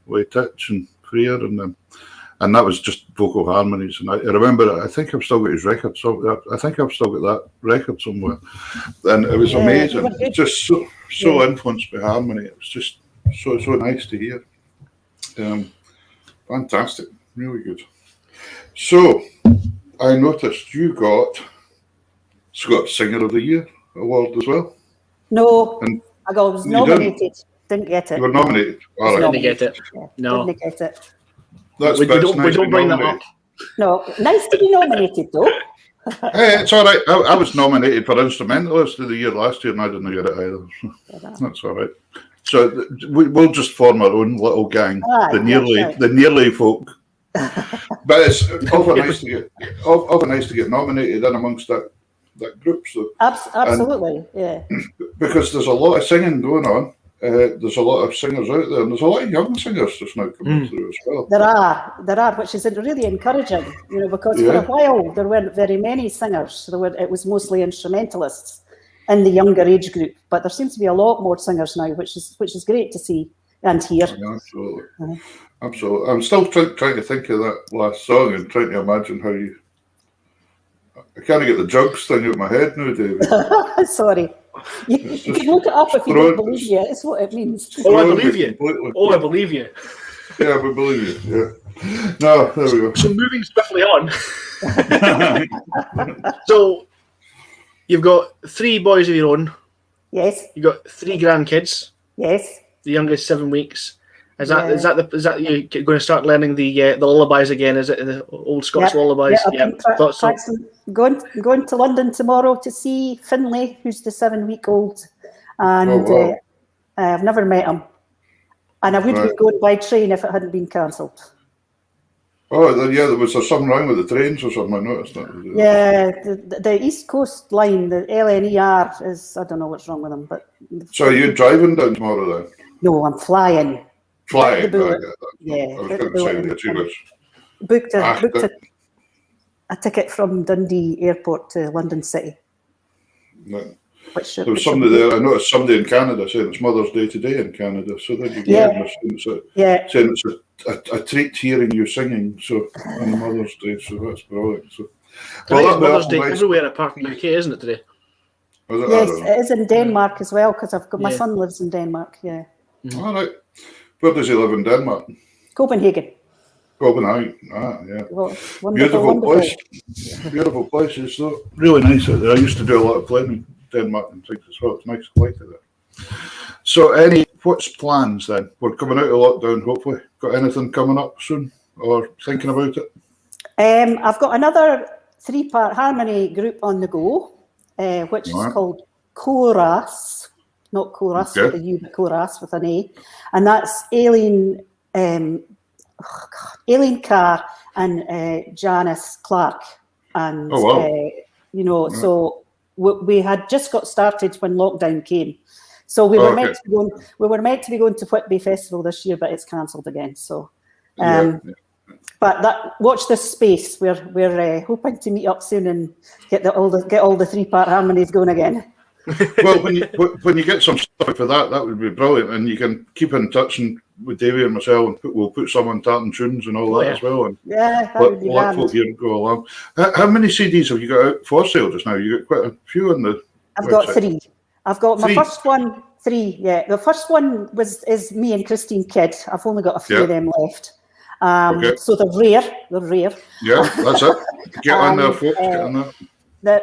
with Titch and Freer, and that was just vocal harmonies. And I remember, I think I've still got his record. So I think I've still got that record somewhere. And it was amazing. Just so influenced by harmony. It was just so nice to hear. Fantastic. Really good. So, I noticed you got Scots Singer of the Year award as well. No, I was nominated. Didn't get it. You were nominated. All right. Didn't get it. No. Didn't get it. We don't bring that up. No, nice to be nominated though. Hey, it's all right. I was nominated for Instrumentalist of the Year last year and I didn't get it either. That's all right. So we'll just form our own little gang, the nearly folk. But it's often nice to get nominated in amongst that group. So absolutely, yeah. Because there's a lot of singing going on. There's a lot of singers out there, and there's a lot of young singers just now coming through as well. There are, which is really encouraging. Because for a while there weren't very many singers. It was mostly instrumentalists in the younger age group, but there seems to be a lot more singers now, which is great to see and hear. Yeah, absolutely. Absolutely. I'm still trying to think of that last song and trying to imagine how you. I can't get the jugs thing out of my head now, David. Sorry. You can look it up if you don't believe you. It's what it means. Oh, I believe you. I believe you. Yeah, we believe you. Yeah. No, there we go. So moving swiftly on. So you've got 3 boys of your own. Yes. You've got 3 grandkids. Yes. The youngest 7 weeks. Is that you going to start learning the lullabies again? Is it the old Scots lullabies? Yeah, going to London tomorrow to see Finlay, who's the 7-week-old, and I've never met him, and I would have been going by train if it hadn't been cancelled. Oh, yeah, there was something wrong with the trains or something, I noticed that. Yeah, the East Coast line, the LNER, is, I don't know what's wrong with them. But so are you driving down tomorrow then? No, I'm flying. Flying? Yeah. I was going to say that you was... Booked a ticket from Dundee Airport to London City. No. There was somebody there, I noticed somebody in Canada saying it's Mother's Day today in Canada, so then you go saying it's a treat hearing you singing on Mother's Day, so that's brilliant. So, well, Mother's Day everywhere apart from the UK, isn't it, today? Yes, it is in Denmark as well, because I've got my son lives in Denmark, yeah. All right. Where does he live in Denmark? Copenhagen. Yeah. Well, beautiful place. Beautiful places, so really nice out there. I used to do a lot of playing in Denmark and things as well. It's nice to like it. So what's plans then? We're coming out of lockdown, hopefully. Got anything coming up soon or thinking about it? I've got another 3-part harmony group on the go, which is called Chorus, not Chorus with a U, but Chorus with an A. And that's Aileen Carr and Janice Clark. And, so we had just got started when lockdown came. So we were meant to be going to Whitby Festival this year, but it's cancelled again. So, but watch this space. We're hoping to meet up soon and get all the 3-part harmonies going again. Well, when you get some stuff for that would be brilliant, and you can keep in touch with Davey and myself, and we'll put some on Tartan Tunes and all that as well. And that would be let folk here go along. How many CDs have you got out for sale just now? You got quite a few on the. I've got 3. I've got my first one. 3, yeah. The first one is me and Christine Kidd. I've only got a few of them left. So they're rare. Yeah, that's it. Get on there, folks. Get on there.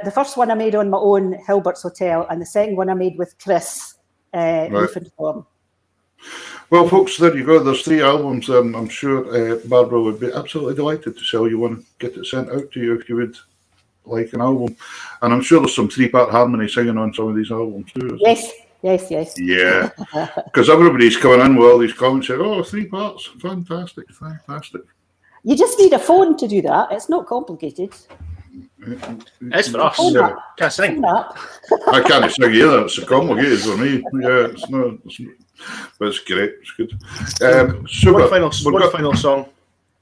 The first one I made on my own, Hilbert's Hotel, and the second one I made with Chris, Leaf and Form. Well, folks, there you go. There's 3 albums, and I'm sure Barbara would be absolutely delighted to sell you one, get it sent out to you if you would like an album. And I'm sure there's some 3-part harmony singing on some of these albums too. Yes. Yeah, because everybody's coming in with all these comments saying, 3 parts, fantastic. You just need a phone to do that. It's not complicated. It's for us. Can't sing. I can't sing either. It's complicated for me. Yeah, it's not. But it's great. It's good. Super. One final song.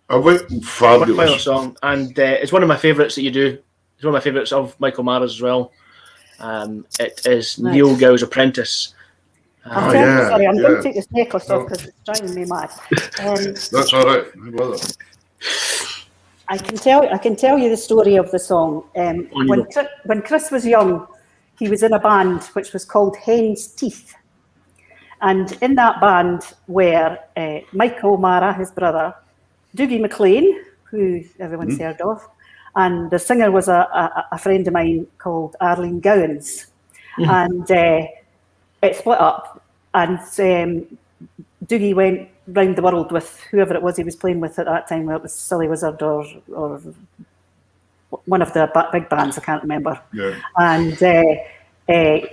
Fabulous. One final song, and it's one of my favourites that you do. It's one of my favourites of Michael Mara's as well. It is Neil Gows' Apprentice. Sorry, I'm going to take this necklace off because it's driving me mad. That's all right. I love it. I can tell you the story of the song. When Chris was young, he was in a band which was called Hen's Teeth, and in that band were Michael Mara, his brother, Dougie McLean, who everyone's heard of, and the singer was a friend of mine called Arlene Gowans, and it split up, and Dougie went round the world with whoever it was he was playing with at that time, whether it was Silly Wizard or one of the big bands, I can't remember. Yeah. And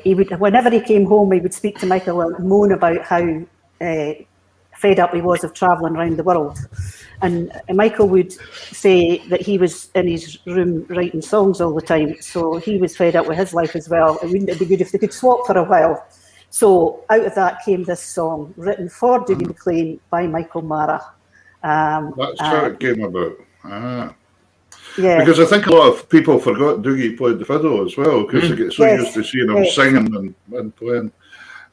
he would, whenever he came home, he would speak to Michael and moan about how fed up he was of travelling around the world. And Michael would say that he was in his room writing songs all the time, so he was fed up with his life as well. Wouldn't it be good if they could swap for a while? So out of that came this song, written for Dougie McLean by Michael Mara. That's how it came about. Yeah. Because I think a lot of people forgot Dougie played the fiddle as well, because they get so used to seeing him singing and playing.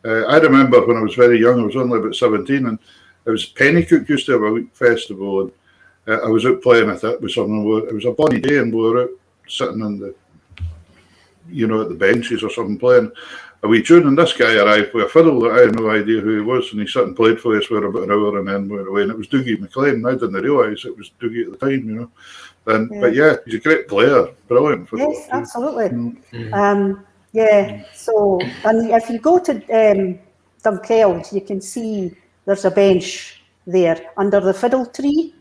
I remember when I was very young, I was only about 17, and it was Pennycook used to have a week festival, and I was out playing with it with someone. It was a bonny day, and we were out sitting in the, at the benches or something playing a wee tune, and this guy arrived with a fiddle that I had no idea who he was, and he sat and played for us for about an hour and then went away, and it was Dougie McLean. I didn't realise it was Dougie at the time, But he's a great player, brilliant fiddle. Yes, absolutely. So, and if you go to Dunkeld, you can see there's a bench there under the fiddle tree.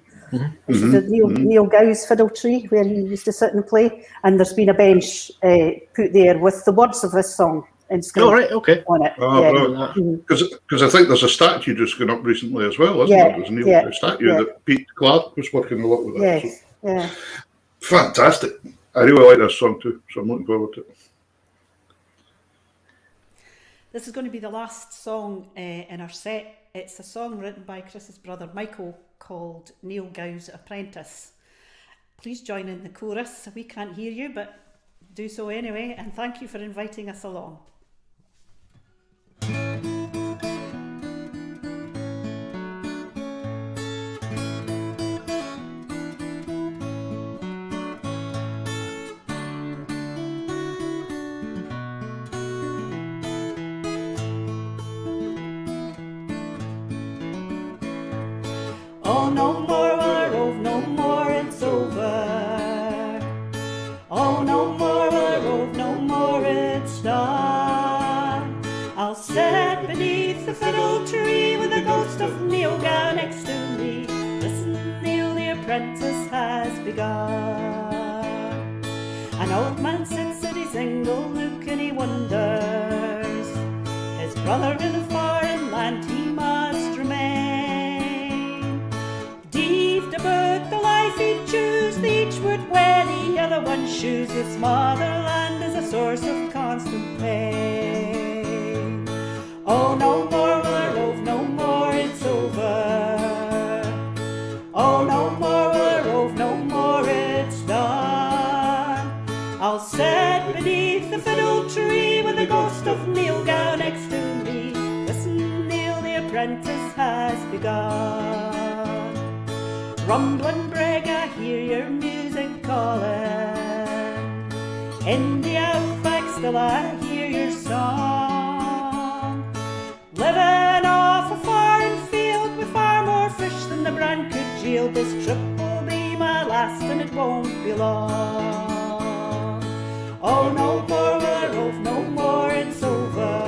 Which is the Neil Gows fiddle tree where he used to sit and play. And there's been a bench put there with the words of this song inscribed on it. Because I think there's a statue just gone up recently as well, isn't there? There's a statue that Pete Clark was working a lot with. Yes, Fantastic. I really like this song too, so I'm looking forward to it. This is going to be the last song in our set. It's a song written by Chris's brother Michael called Neil Gows Apprentice. Please join in the chorus. We can't hear you, but do so anyway, and thank you for inviting us along. Oh, no more will I rove, no more, it's over. Oh, no more will I rove, no more, it's done. I'll sit beneath the fiddle tree with the ghost of Neil Gow next to me. Listen, Neil, the apprentice has begun. An old man sits at his ingle nook and he wonders, his brother in a foreign land he must remain. About the life he'd choose, each would wear the other one's shoes. This motherland is a source of constant pain. Oh, no more will I rove, no more, it's over. Oh, no more will I rove, no more, it's done. I'll sit beneath the fiddle tree with the ghost of Neil Gow next to me. Listen, Neil, the apprentice has begun. Rumbling brag, I hear your music calling. In the outback still I hear your song. Living off a foreign field with far more fish than the brand could yield. This trip will be my last and it won't be long. Oh, no more will I rove, no more, it's over.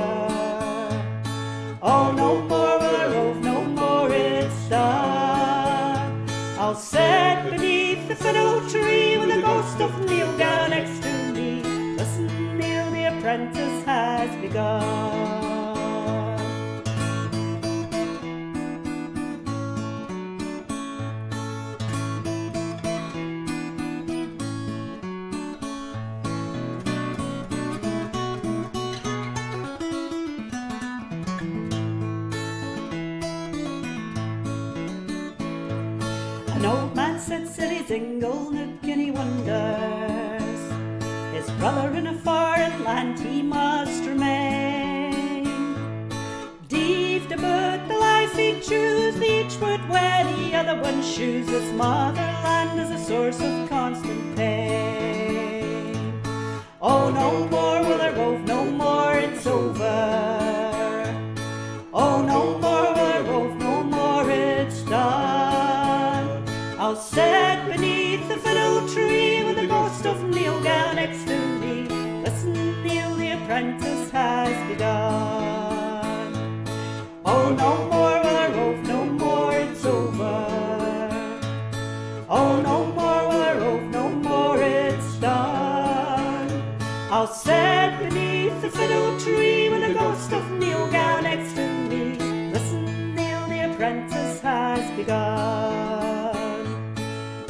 Oh, no more will I rove, no more, it's done. I'll sit beneath the fiddle tree with the ghost of Neil Gow next to me. Listen, Neil, the apprentice has begun. An old man sits at his ingle nook and he wonders, his brother in a foreign land he must remain. Deaved about the life he'd choose, each would wear the other one's shoes. This motherland is a source of constant pain. Oh, no more will I rove, no more, it's over. Oh, no more will I rove, no more, it's done. I'll sit beneath the fiddle tree with the ghost of Neil Gow next to me. Listen, Neil, the apprentice has begun. Oh, no more will I rove, no more, it's over. Oh, no more will I rove, no more, it's done. I'll sit beneath the fiddle tree with the ghost of Neil Gow next to me. Listen, Neil, the apprentice has begun.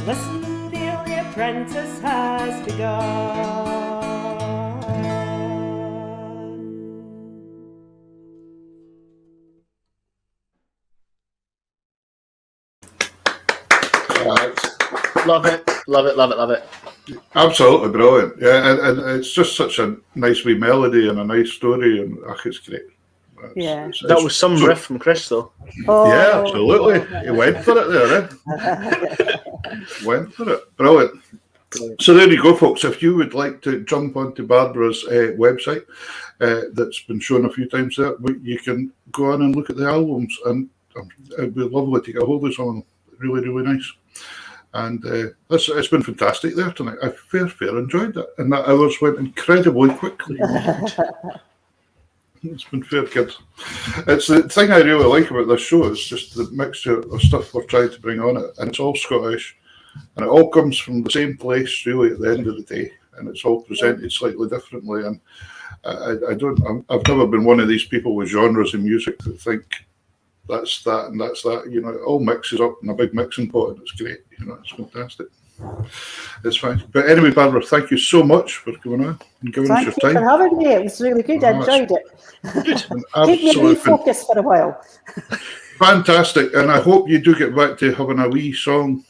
Listen, Neil, the apprentice has begun. Love it, love it, love it, love it. Absolutely brilliant. Yeah, and it's just such a nice wee melody and a nice story, and it's great. That was some riff from Chris, though. Oh, yeah, absolutely. He went for it there, Went for it. Brilliant. So there you go, folks. If you would like to jump onto Barbara's website, that's been shown a few times there, you can go on and look at the albums, and it'd be lovely to get a hold of some of them. Really, really nice. And it's been fantastic there tonight. I fair enjoyed it, and that hours went incredibly quickly. It's been fair good. It's the thing I really like about this show. It's just the mixture of stuff we're trying to bring on it, and it's all Scottish, and it all comes from the same place, really, at the end of the day, and it's all presented slightly differently. And I've never been one of these people with genres in music that think that's that and that's that. You know, it all mixes up in a big mixing pot, and it's great. You know, it's fantastic. It's fine. But anyway, Barbara, thank you so much for coming on and giving us your Thank you time. for having me. It was really good. I enjoyed it. Keep me refocused for a while. Fantastic. And I hope you do get back to having a wee song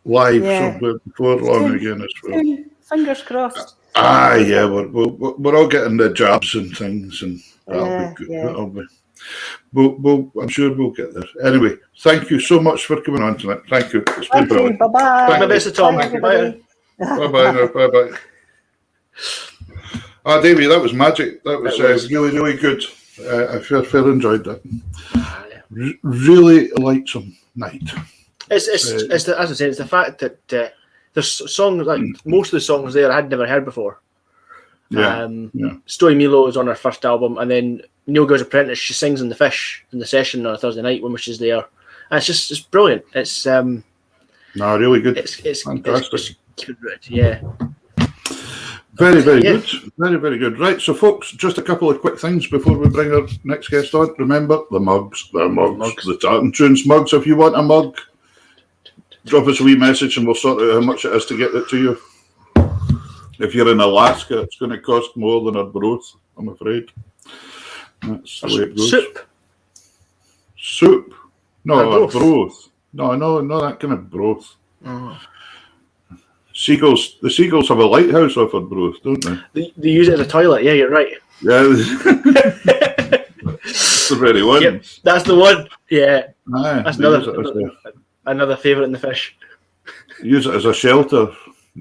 live somewhere before long again as well. Fingers crossed. Yeah, we're all getting the jobs and things, and that'll be good. Yeah. That'll be. I'm sure we'll get there. Anyway, thank you so much for coming on tonight. Thank you. It's been brilliant. Bye-bye. Bye, Mr. Tom. Bye, everybody. Bye-bye. Bye-bye. Davey, that was magic. That was really, really good. I fair enjoyed that. Really lightsome night. It's as I say, it's the fact that there's songs like most of the songs there I had never heard before. Story Milo is on her first album, and then Neil Gows Apprentice, she sings in the Fish in the session on a Thursday night when she's there, and it's brilliant. It's really good. It's fantastic. Yeah. Very, very good. Very, very good. Right, so folks, just a couple of quick things before we bring our next guest on. Remember, the mugs, the Tartan Tunes mugs. If you want a mug, drop us a wee message and we'll sort out how much it is to get it to you. If you're in Alaska, it's going to cost more than our broth, I'm afraid. That's the way it goes. Soup? No, broth. No, that kind of broth. Oh. The seagulls have a lighthouse off of broth, don't they? They use it as a toilet. Yeah, you're right. Yeah. That's the very one. Yep, that's the one. Yeah. Aye, that's another favourite in the Fish. Use it as a shelter.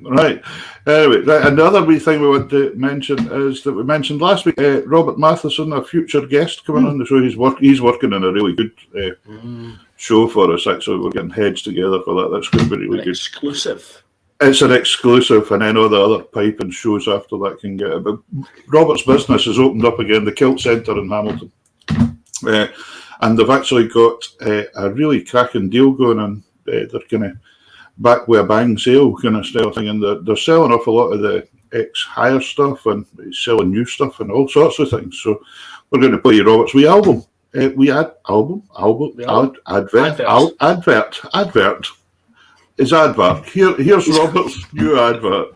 Right. Anyway, another wee thing we want to mention is that we mentioned last week Robert Matheson, a future guest coming on the show. He's working on a really good show for us. Actually, we're getting heads together for that. That's going to be really good. Exclusive. It's an exclusive, and then all the other piping shows after that can get it. But Robert's business has opened up again, the Kilt Centre in Hamilton. And they've actually got a really cracking deal going on. They're kind of back with a bang sale kind of style thing, and they're selling off a lot of the ex-hire stuff and selling new stuff and all sorts of things. So we're going to play Robert's wee album. Advert. Is advert. Here's Robert's new advert.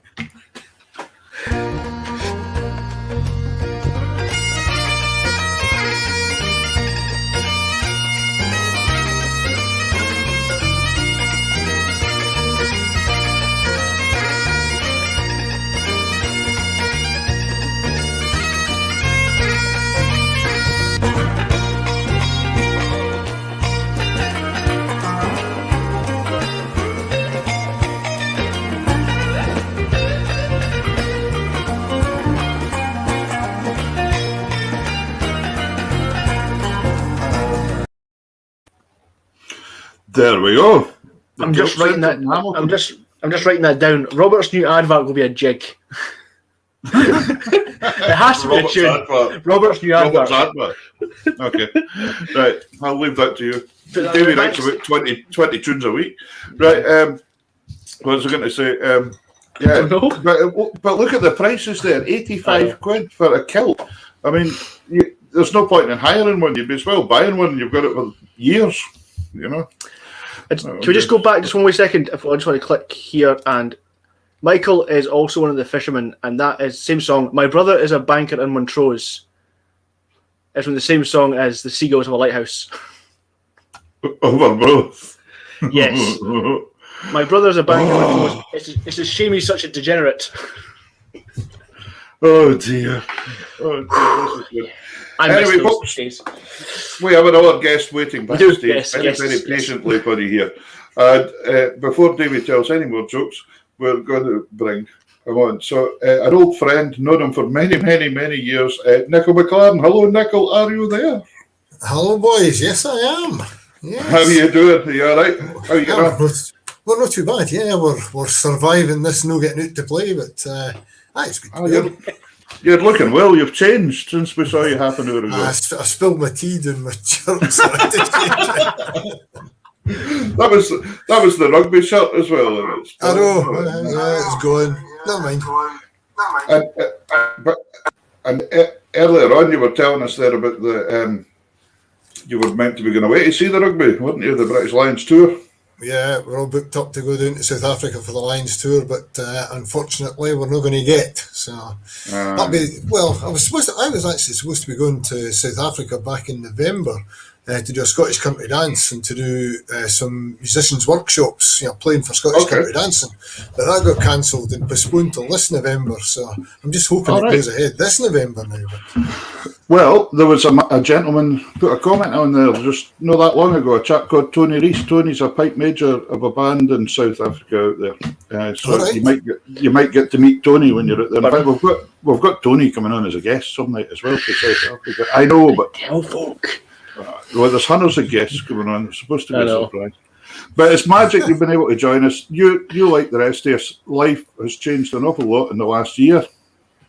There we go. I'm just writing that down. Robert's new advert will be a jig. It has to be a tune. Advert. Robert's new advert. Okay. Right. I'll leave that to you. David writes about 20 tunes a week. Right. What was I going to say? But look at the prices there. 85 quid for a kilt. I mean, there's no point in hiring one. You'd be as well buying one. You've got it for years, you know. Can we just go back just one more second? If I just want to click here, and Michael is also one of the fishermen, and that is the same song. My brother is a banker in Montrose. It's from the same song as the Seagulls of a Lighthouse. Over both. Yes. My brother's a banker in Montrose. It's a shame he's such a degenerate. Oh dear. This is good. Anyway, folks, days. We have another guest waiting backstage, very yes. patiently for you here. And before David tells any more jokes, we're going to bring him on. So, an old friend, known him for many, many, many years, Nicole Mclaren. Hello, Nicole, are you there? Hello, boys. Yes, I am. Yes. How are you doing? Are you all right? How are you getting on? We're not too bad. Yeah, we're surviving this, no getting out to play, but it's good. You're looking well. You've changed since we saw you half an hour ago. I spilled my tea down my shirt, so I had to change it. That was the rugby shirt as well. I know. Yeah, it's gone. Never mind. And earlier on, you were telling us there about the you were meant to be going away to see the rugby, weren't you? The British Lions tour. Yeah, we're all booked up to go down to South Africa for the Lions tour, but unfortunately, we're not going to get. So that'll be I was actually supposed to be going to South Africa back in November to do a Scottish country dance and to do some musicians workshops, playing for Scottish country dancing. But that got cancelled and postponed till this November. So I'm just hoping it goes ahead this November now. Well, there was a gentleman put a comment on there just not that long ago, a chap called Tony Rees. Tony's a pipe major of a band in South Africa out there. So you might get to meet Tony when you're out there. In fact, we've got Tony coming on as a guest some night as well to South Africa. I know, but Tell folk. Well, there's hundreds of guests coming on. It's supposed to be a surprise. But it's magic you've been able to join us. You like the rest of us, life has changed an awful lot in the last year.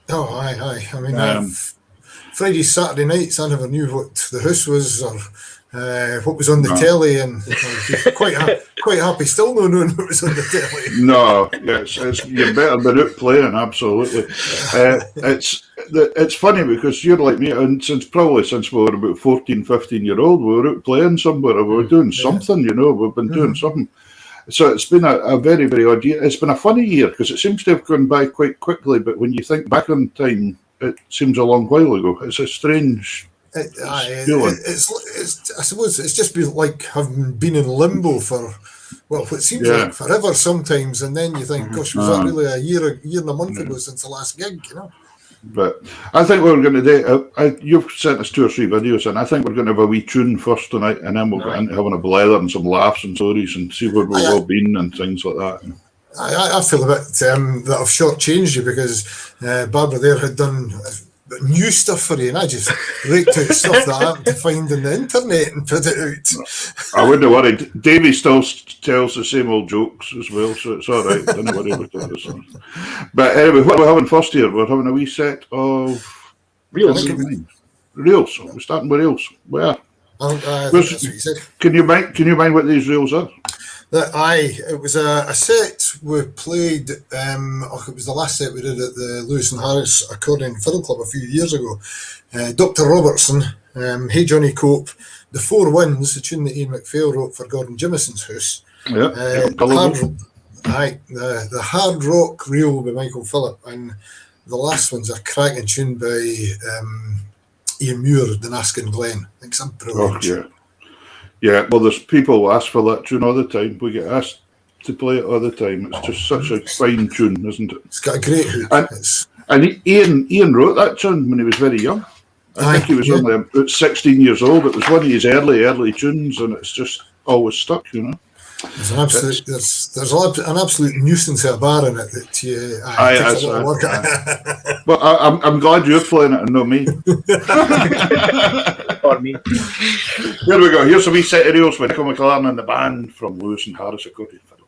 Oh, aye. I mean, Friday, Saturday nights, I never knew what the house was or what was on the telly, and quite happy still not knowing what was on the telly. No, yes, you're better than out playing, absolutely. It's funny because you're like me, and since we were about 14, 15-year-old, we were out playing somewhere, we were doing something, we've been doing something. So it's been a very, very odd year. It's been a funny year because it seems to have gone by quite quickly, but when you think back on time, it seems a long while ago. It's a strange feeling. I suppose it's just been like having been in limbo for, what seems like forever sometimes, and then you think, gosh, was that really a year and a month ago since the last gig, But I think we're going to do, you've sent us 2 or 3 videos, and I think we're going to have a wee tune first tonight, and then we'll get into having a blather and some laughs and stories and see where we've all been and things like that. I feel a bit that I've shortchanged you because Barbara there had done new stuff for you, and I just raked out stuff that I happened to find on the internet and put it out. I wouldn't worry. Davey still tells the same old jokes as well, so it's all right. Don't worry about this. But anyway, what we're having first here, we're having a wee set of reels. Reels. We're starting with reels. Where? That's what you said. Can you mind what these reels are? It was a set we played. It was the last set we did at the Lewis and Harris Accordion Fiddle Club a few years ago. Dr. Robertson, Hey Johnny Cope, The Four Winds, the tune that Ian McPhail wrote for Gordon Jimison's house. The hard rock reel by Michael Phillip, and the last one's a cracking tune by Ian Muir, the Naskin Glen. I think some brilliant. Yeah, well, there's people who ask for that tune all the time. We get asked to play it all the time. It's just such a fine tune, isn't it? It's got a great hook. And Ian wrote that tune when he was very young. I think he was only about 16 years old. It was one of his early tunes, and it's just always stuck, There's an absolute nuisance of a bar in it that takes a lot of work at. Well, I'm glad you're playing it and not me. Or me. Here we go. Here's a wee set of reels with Nicole Mclaren and the band from Lewis and Harris Accordion Fiddle.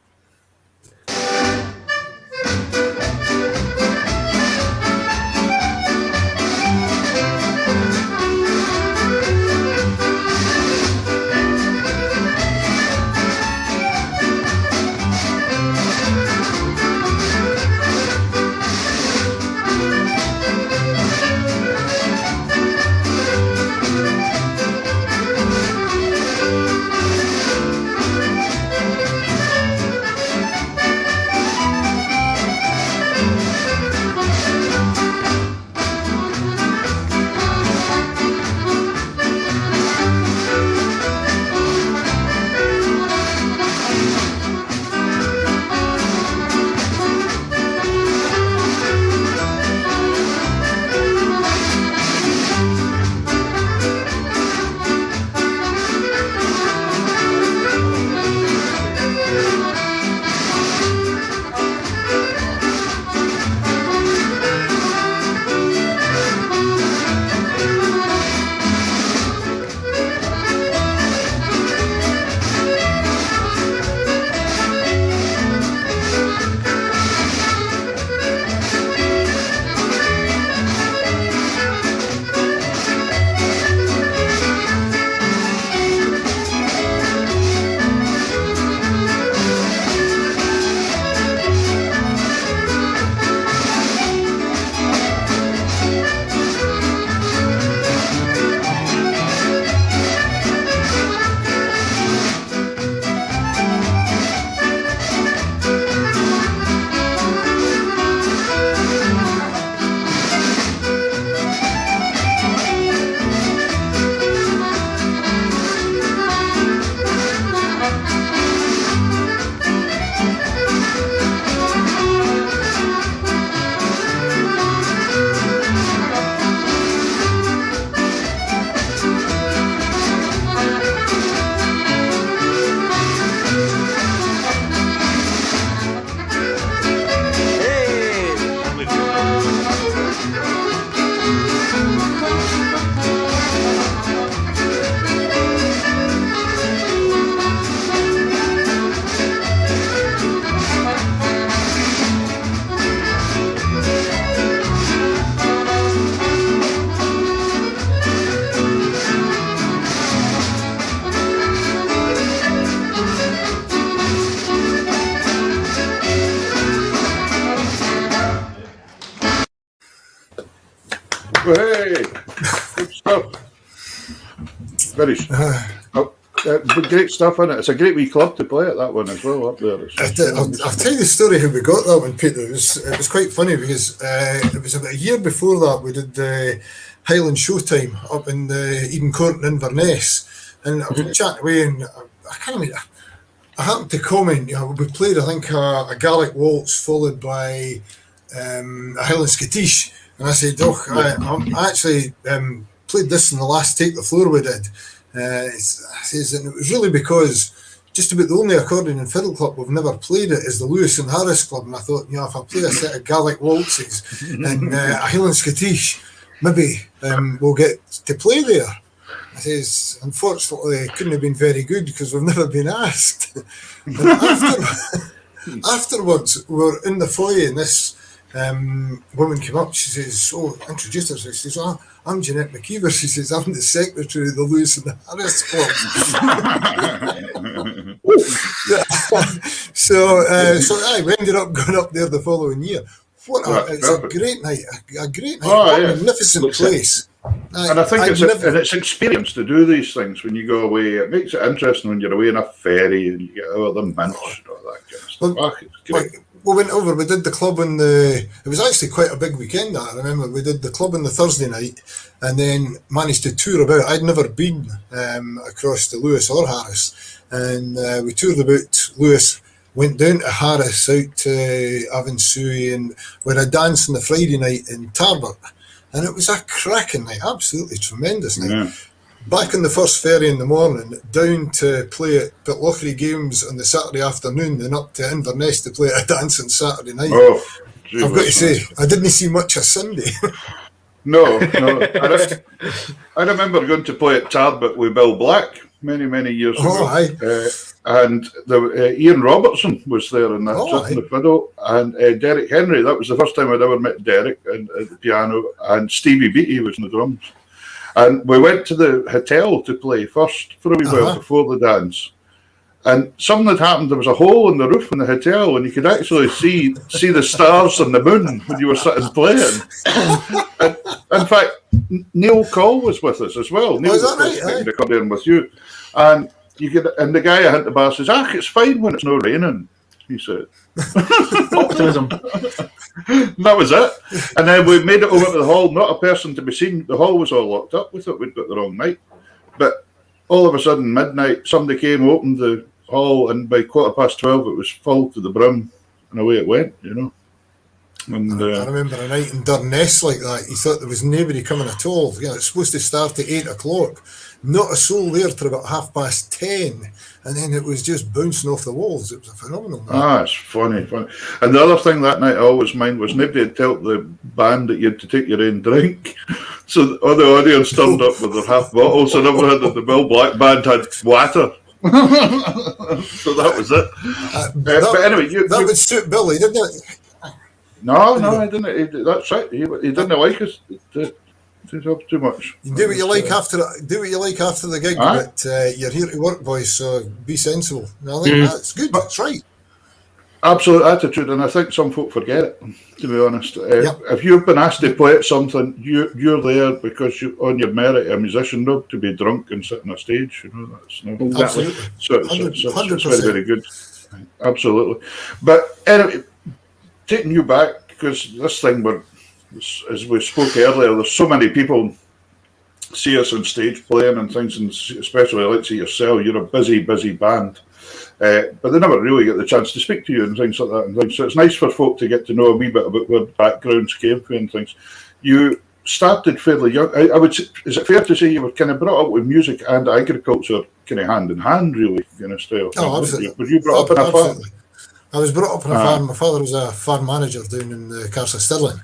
Hey, good stuff. Very great stuff in it. It's a great wee club to play at, that one as well, up there. I'll tell you the story how we got that one, Peter. It was quite funny because it was about a year before that we did Highland Showtime up in Eden Court in Inverness, and I was chatting away, and I can't remember. I happened to comment. We played, I think, a Gaelic waltz followed by a Highland Scottish, and I said, "Oh, I actually played this in the last Take the Floor we did." I says, and it was really because just about the only accordion and fiddle club we've never played it is the Lewis and Harris Club, and I thought, if I play a set of Gaelic waltzes and a Highland Scottish, maybe we'll get to play there. I says, unfortunately, it couldn't have been very good because we've never been asked. And afterwards, we were in the foyer, and this woman came up. She says, introduced herself. She says, I'm Jeanette McKeever. She says, I'm the secretary of the Lewis and Harris Club. So we ended up going up there the following year. It's a great night, a magnificent place. And I think it's experience to do these things when you go away. It makes it interesting when you're away in a ferry and you get all the mints and all that kind of stuff. It's great. We went over, we did the club it was actually quite a big weekend, I remember. We did the club on the Thursday night and then managed to tour about. I'd never been across to Lewis or Harris, and we toured about Lewis, went down to Harris, out to Avansui, and we had a dance on the Friday night in Tarbert, and it was a cracking night, absolutely tremendous night. Yeah. Back on the first ferry in the morning, down to play at Pitlochry Games on the Saturday afternoon, then up to Inverness to play at a dance on Saturday night. I've got to say, I didn't see much of Sunday. No. I remember going to play at Tarbert with Bill Black many years ago. And Ian Robertson was there in that in the fiddle, and Derek Henry. That was the first time I'd ever met Derek at the piano, and Stevie Beattie was in the drums. And we went to the hotel to play first for a wee while before the dance. And something had happened. There was a hole in the roof in the hotel, and you could actually see the stars and the moon when you were sitting playing. And, in fact, Neil Cole was with us as well. Neil was right? To come in with you, and the guy I had to bar says, "It's fine when it's not raining," he said. Optimism. And that was it. And then we made it over to the hall, not a person to be seen. The hall was all locked up. We thought we'd got the wrong night. But all of a sudden, midnight, somebody came, opened the hall, and by 12:15, it was full to the brim, and away it went, And I remember a night in Durness like that. You thought there was nobody coming at all. It's supposed to start at 8 o'clock. Not a soul there till about 10:30, and then it was just bouncing off the walls. It was a phenomenal night. It's funny. And the other thing that night I always mind was nobody had told the band that you had to take your own drink. So all the audience turned up with their half bottles, and everyone had the Bill Black band had water. So that was it. But anyway, that would suit Billy, didn't it? No, I didn't. That's right. He didn't like us. Too much. You do what you like after the gig, but you're here to work, boys. So be sensible. I think that's good. That's right. Absolute attitude, and I think some folk forget it. To be honest, if you've been asked to play at something, you're there because you on your merit, a musician, not to be drunk and sit on a stage. That's no exactly. So it's very good. Absolutely. But anyway, taking you back, because this thing as we spoke earlier, there's so many people see us on stage playing and things, and especially like see yourself, you're a busy band, but they never really get the chance to speak to you and things like that. And things. So it's nice for folk to get to know a wee bit about where backgrounds came from and things. You started fairly young. I would say, is it fair to say you were kind of brought up with music and agriculture kind of hand in hand, really, style? Oh, absolutely. Were you brought up in a farm? I was brought up in a farm. My father was a farm manager down in the Castle Stirling.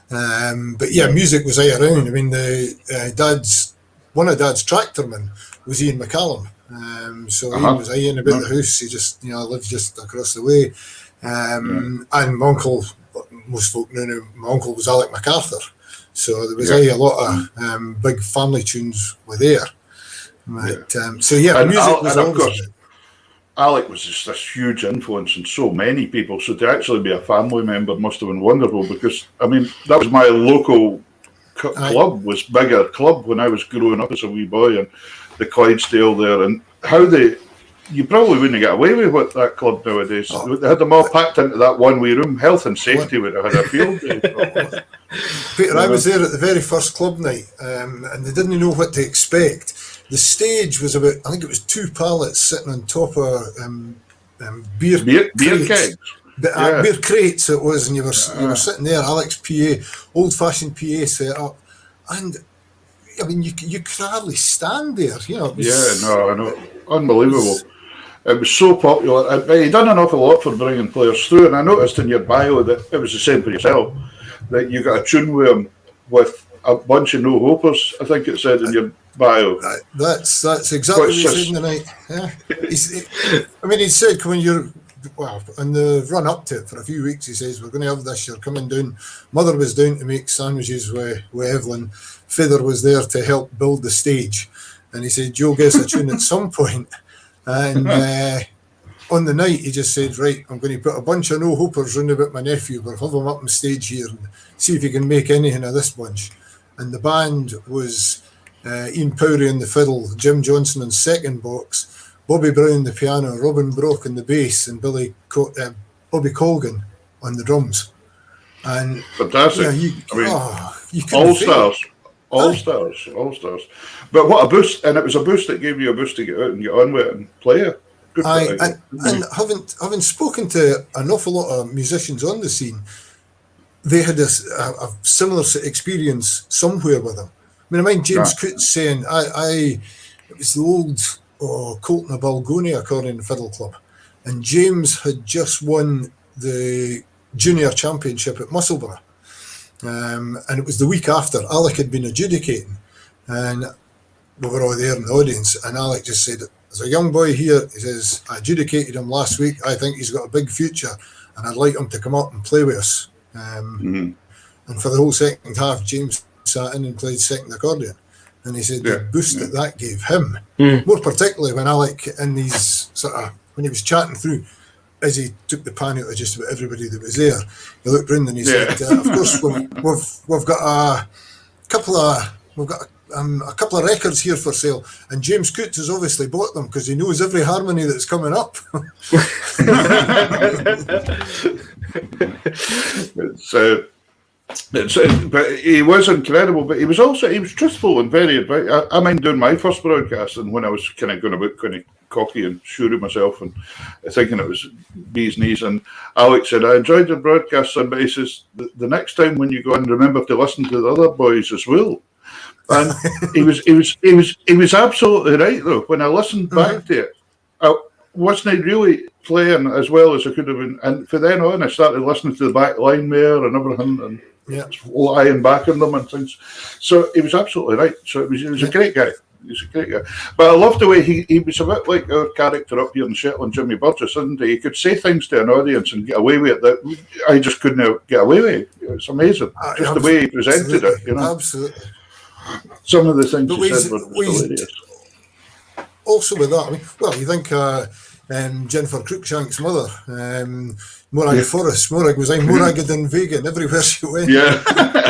But music was all around. I mean, one of Dad's tractormen was Ian McCallum. So he was in about the house. He just, lived just across the way. And my uncle, most folk knew my uncle was Alec MacArthur. So there was a lot of big family tunes were there. But, music was always good. Alec was just this huge influence on so many people. So to actually be a family member must have been wonderful because, that was my local club was bigger club when I was growing up as a wee boy, and the Clydesdale there, and how you probably wouldn't get away with what that club nowadays. They had them all packed into that one wee room. Health and safety would have had a field day. Peter, I was there at the very first club night, and they didn't know what to expect. The stage was about, I think it was 2 pallets sitting on top of beer kegs. Beer crates it was, and you were sitting there, Alex PA, old-fashioned PA set up, and I mean, you could hardly stand there, you know. I know, unbelievable. It was so popular. He done an awful lot for bringing players through, and I noticed in your bio that it was the same for yourself, that you got a tune with him with a bunch of no-hopers, I think it said in your bio. That's exactly what he said in the night. Yeah. He said, come on, in the run up to it for a few weeks, he says, we're going to have this, you're coming down. Mother was down to make sandwiches with Evelyn. Feather was there to help build the stage. And he said, Joe gets a tune at some point. And on the night, he just said, right, I'm going to put a bunch of no-hopers round about my nephew. We'll have him up on stage here and see if he can make anything of this bunch. And the band was Ian Powrie on the fiddle, Jim Johnson on second box, Bobby Brown the piano, Robin Brock on the bass, and Bobby Colgan on the drums. And fantastic! You all stars. But what a boost! And it was a boost that gave you a boost to get out and get on with it and play it. And having spoken to an awful lot of musicians on the scene, they had a similar experience somewhere with them. I mean, I mind James Coots saying, it was the old Colton of Balgonia Accordion and Fiddle Club, and James had just won the junior championship at Musselburgh, and it was the week after. Alec had been adjudicating, and we were all there in the audience, and Alec just said, there's a young boy here, he says, I adjudicated him last week, I think he's got a big future, and I'd like him to come up and play with us. And for the whole second half, James sat in and played second accordion. And he said the boost that gave him, more particularly when Alec, in these when he was chatting through, as he took the pan out of just about everybody that was there, he looked round and he said, of course, we've got a couple of records here for sale, and James Coots has obviously bought them because he knows every harmony that's coming up. But he was incredible. But he was truthful and very. I mind doing my first broadcast, and when I was kind of going about kind of cocky and sure of myself and thinking it was bee's knees, and Alex said, I enjoyed the broadcast, son, but he says, the next time when you go in, remember to listen to the other boys as well. And he was absolutely right though. When I listened back to it, I wasn't really playing as well as I could have been. And from then on, I started listening to the back line there and everything, and lying back on them and things. So he was absolutely right. So he was a great guy. He's a great guy. But I loved the way he was a bit like our character up here in Shetland, Jimmy Burgess, isn't he? He could say things to an audience and get away with it that I just couldn't get away with. It's amazing. Just the way he presented it, you know. Absolutely. Some of the things he said were hilarious. Also with that, I mean, well, you think Jennifer Cruikshank's mother, Morag Forrest. Morag was Morag than vegan everywhere she went. Yeah,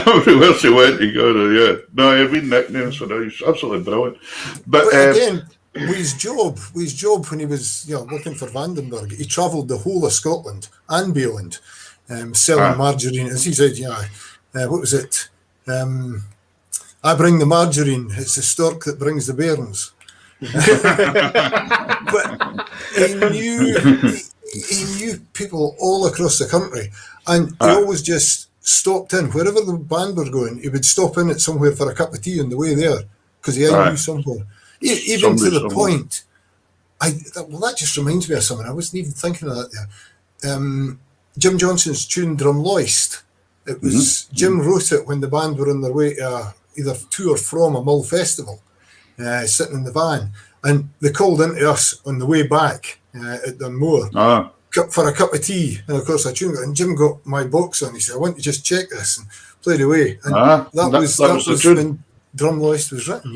everywhere she went, you got her. Yeah, no, I mean nicknames for her. He's absolutely brilliant. But again, with his job when he was working for Vandenberg, he travelled the whole of Scotland and beyond, selling margarine. As he said, what was it? I bring the margarine. It's the stork that brings the bairns. But he knew people all across the country, and he always just stopped in wherever the band were going. He would stop in at somewhere for a cup of tea on the way there because he knew somewhere. Even to the point, that just reminds me of something. I wasn't even thinking of that there. Jim Johnson's tune "Drum Loist." It was Jim wrote it when the band were on their way to either to or from a Mull festival. Sitting in the van, and they called into us on the way back at Dunmore for a cup of tea, and of course I tuned it, and Jim got my box on. He said, I want to just check this, and played away, and that was when Drum Loist was written.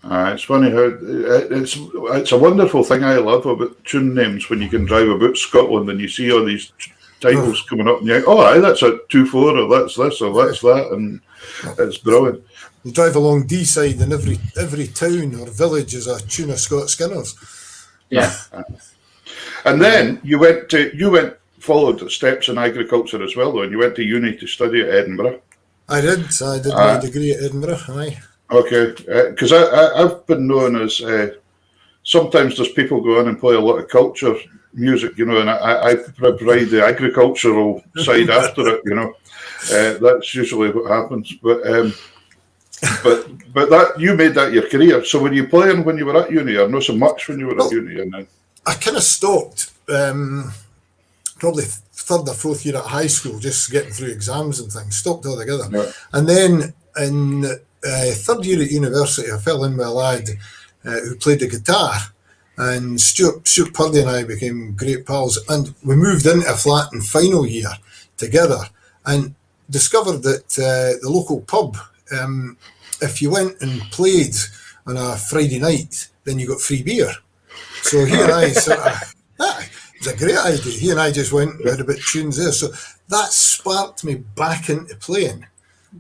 It's funny how it's a wonderful thing I love about tune names when you can drive about Scotland and you see all these titles coming up, and you go, aye, that's a 2-4, or that's this, or that's that, and it's brilliant. You drive along D-side, and every town or village is a tune of Scott Skinner's. Yeah. And then you followed the steps in agriculture as well, though, and you went to uni to study at Edinburgh. I did my degree at Edinburgh, aye. Okay, because I've been known as, sometimes there's people go on and play a lot of culture music, and I provide the agricultural side after it, that's usually what happens. But that you made that your career. So were you playing when you were at uni, or not so much when you were at uni? And then I kind of stopped, probably third or fourth year at high school, just getting through exams and things, stopped altogether. Yeah. And then in third year at university, I fell in with a lad who played the guitar, and Stuart Purdy and I became great pals, and we moved into a flat in final year together and discovered that the local pub, if you went and played on a Friday night, then you got free beer. So he and I sort of, it was a great idea. He and I just went and had a bit of tunes there. So that sparked me back into playing.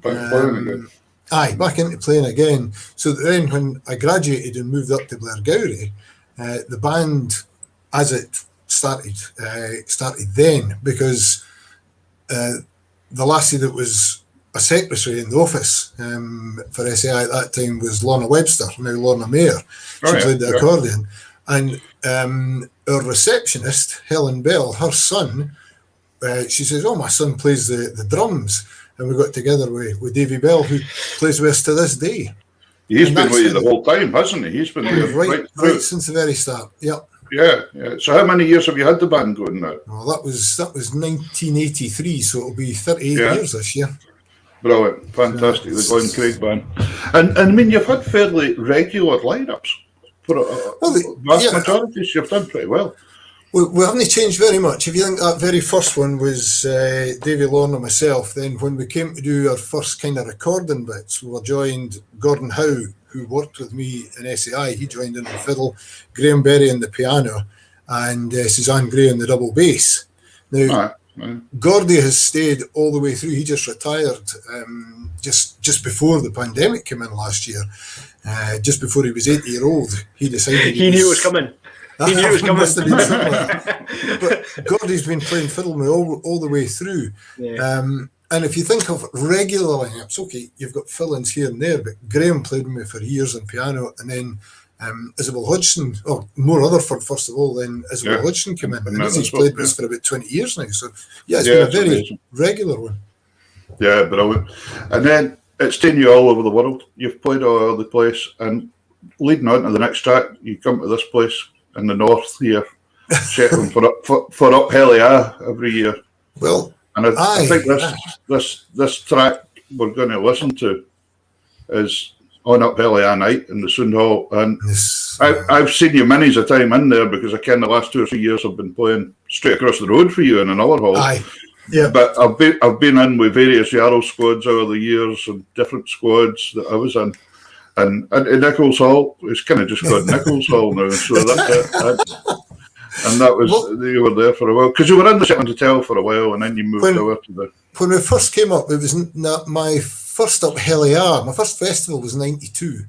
Back into playing again. So then when I graduated and moved up to Blairgowrie, the band, as it started then, because the lassie that was a secretary in the office for SAI at that time was Lorna Webster, now Lorna Mayer. She played the accordion. And our receptionist, Helen Bell, her son, she says, my son plays the drums. And we got together with Davy Bell, who plays with us to this day. He's been with you the whole time, hasn't he? He's been right since the very start. Yep. Yeah. So how many years have you had the band going now? Well, that was 1983, so it'll be 38 years this year. Brilliant, fantastic, the Glen Craig band. And I mean, you've had fairly regular lineups for a vast majority. You've done pretty well. We haven't changed very much. If you think that very first one was Davy Lorne and myself, then when we came to do our first kind of recording bits, we were joined Gordon Howe, who worked with me in SAI. He joined in the fiddle, Graham Berry on the piano, and Suzanne Gray on the double bass. Now, Gordy has stayed all the way through. He just retired just before the pandemic came in last year. Just before he was 80-year-old, he decided he knew it was coming. He knew it was coming. But Gordy's been playing fiddle with me all the way through. Yeah. And if you think of regular lineups, okay, you've got fill-ins here and there, but Graham played with me for years on piano, and then Isabel Hodgson, more Rutherford first of all, then Isabel Hodgson came in. And he's played with us for about 20 years now. So, it's been a very regular one. Yeah, brilliant. And then it's taken you all over the world. You've played all over the place, and leading on to the next track, you come to this place in the north here, Shetland for up Helliah every year. Well, and I think this track we're going to listen to is on Up Helliah Night in the Sound Hall, and I've seen you many's a time in there because I can the last 2 or 3 years I've been playing straight across the road for you in another hall. Yeah. But I've been in with various Yarrow squads over the years and different squads that I was in. And in Nichols Hall, it's kind of just called Nichols Hall now. So that's it. And that was, you were there for a while. Because you were in the Shetland Hotel for a while and then you moved over to the... When we first came up, it was not my first Up Helliah. My first festival was 92.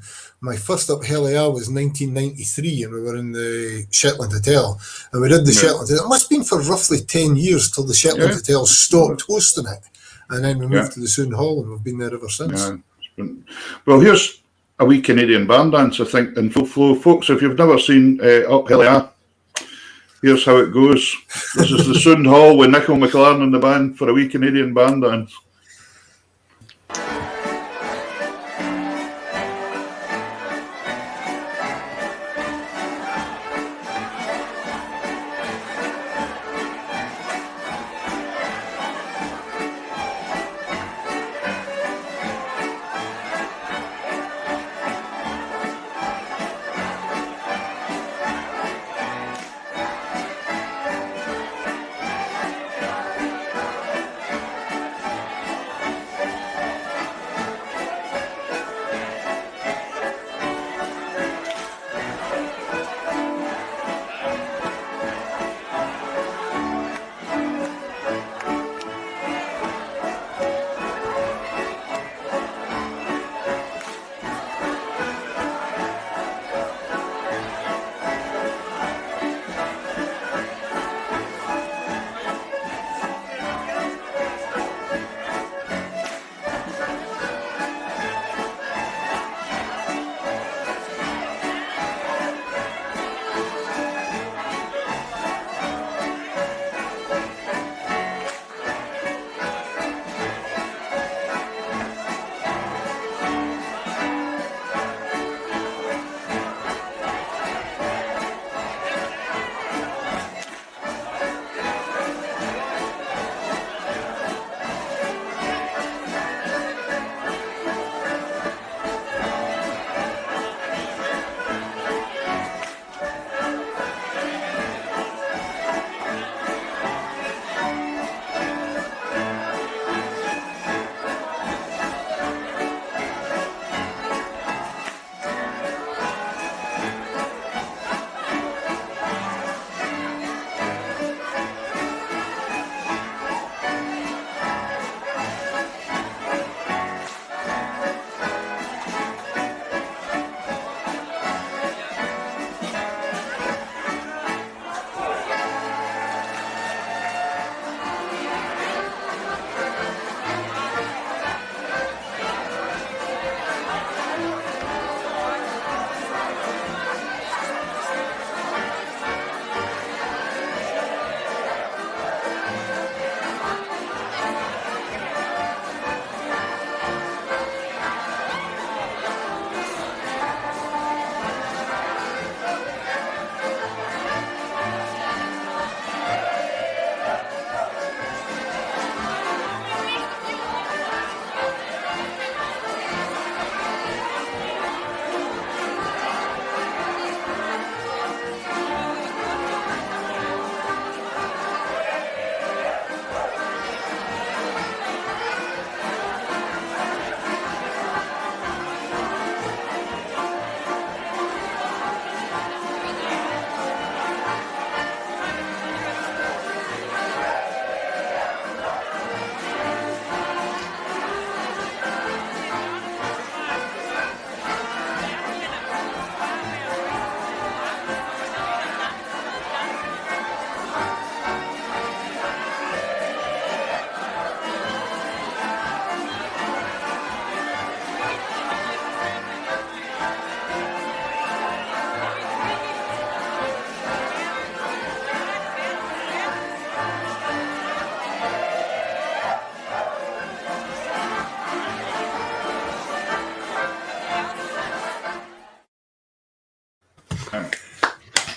My first Up Helliah was 1993 and we were in the Shetland Hotel. And we did the Shetland Hotel. It must have been for roughly 10 years till the Shetland Hotel stopped hosting it. And then we moved to the Sound Hall and we've been there ever since. Well, here's a wee Canadian band dance, I think, in full flow. Folks, if you've never seen Up Helliah, here's how it goes. This is the Sound Hall with Nicole Mclaren in the band for a wee Canadian band dance.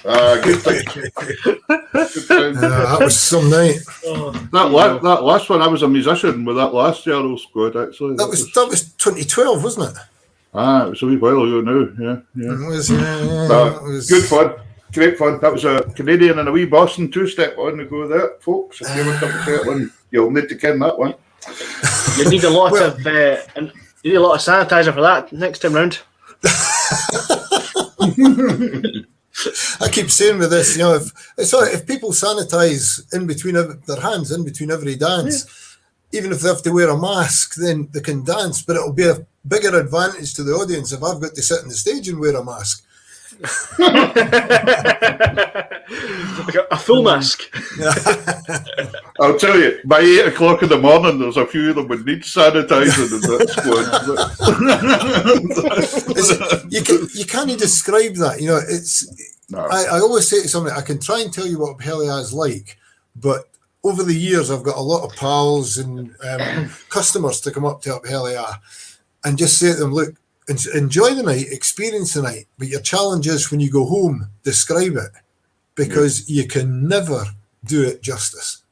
Good thing. That was some night. That last one, I was a musician with that last Yarrow squad, actually. That was 2012, wasn't it? It was a wee while ago now, yeah. It was, it was good fun. Great fun. That was a Canadian and a wee Boston two-step on the go there, folks. If you ever come to Shetland, you'll need to ken that one. You need a lot of sanitizer for that next time round. I keep saying with this, if people sanitize in between their hands, in between every dance, even if they have to wear a mask, then they can dance. But it'll be a bigger advantage to the audience if I've got to sit on the stage and wear a mask. A full mask. I'll tell you, by 8 o'clock in the morning, there's a few of them would need sanitising in that squad. You can't describe that. No. I always say to somebody, I can try and tell you what Aphelia is like, but over the years, I've got a lot of pals and customers to come up to Aphelia and just say to them, look, enjoy the night, experience the night, but your challenge is when you go home, describe it, because you can never do it justice.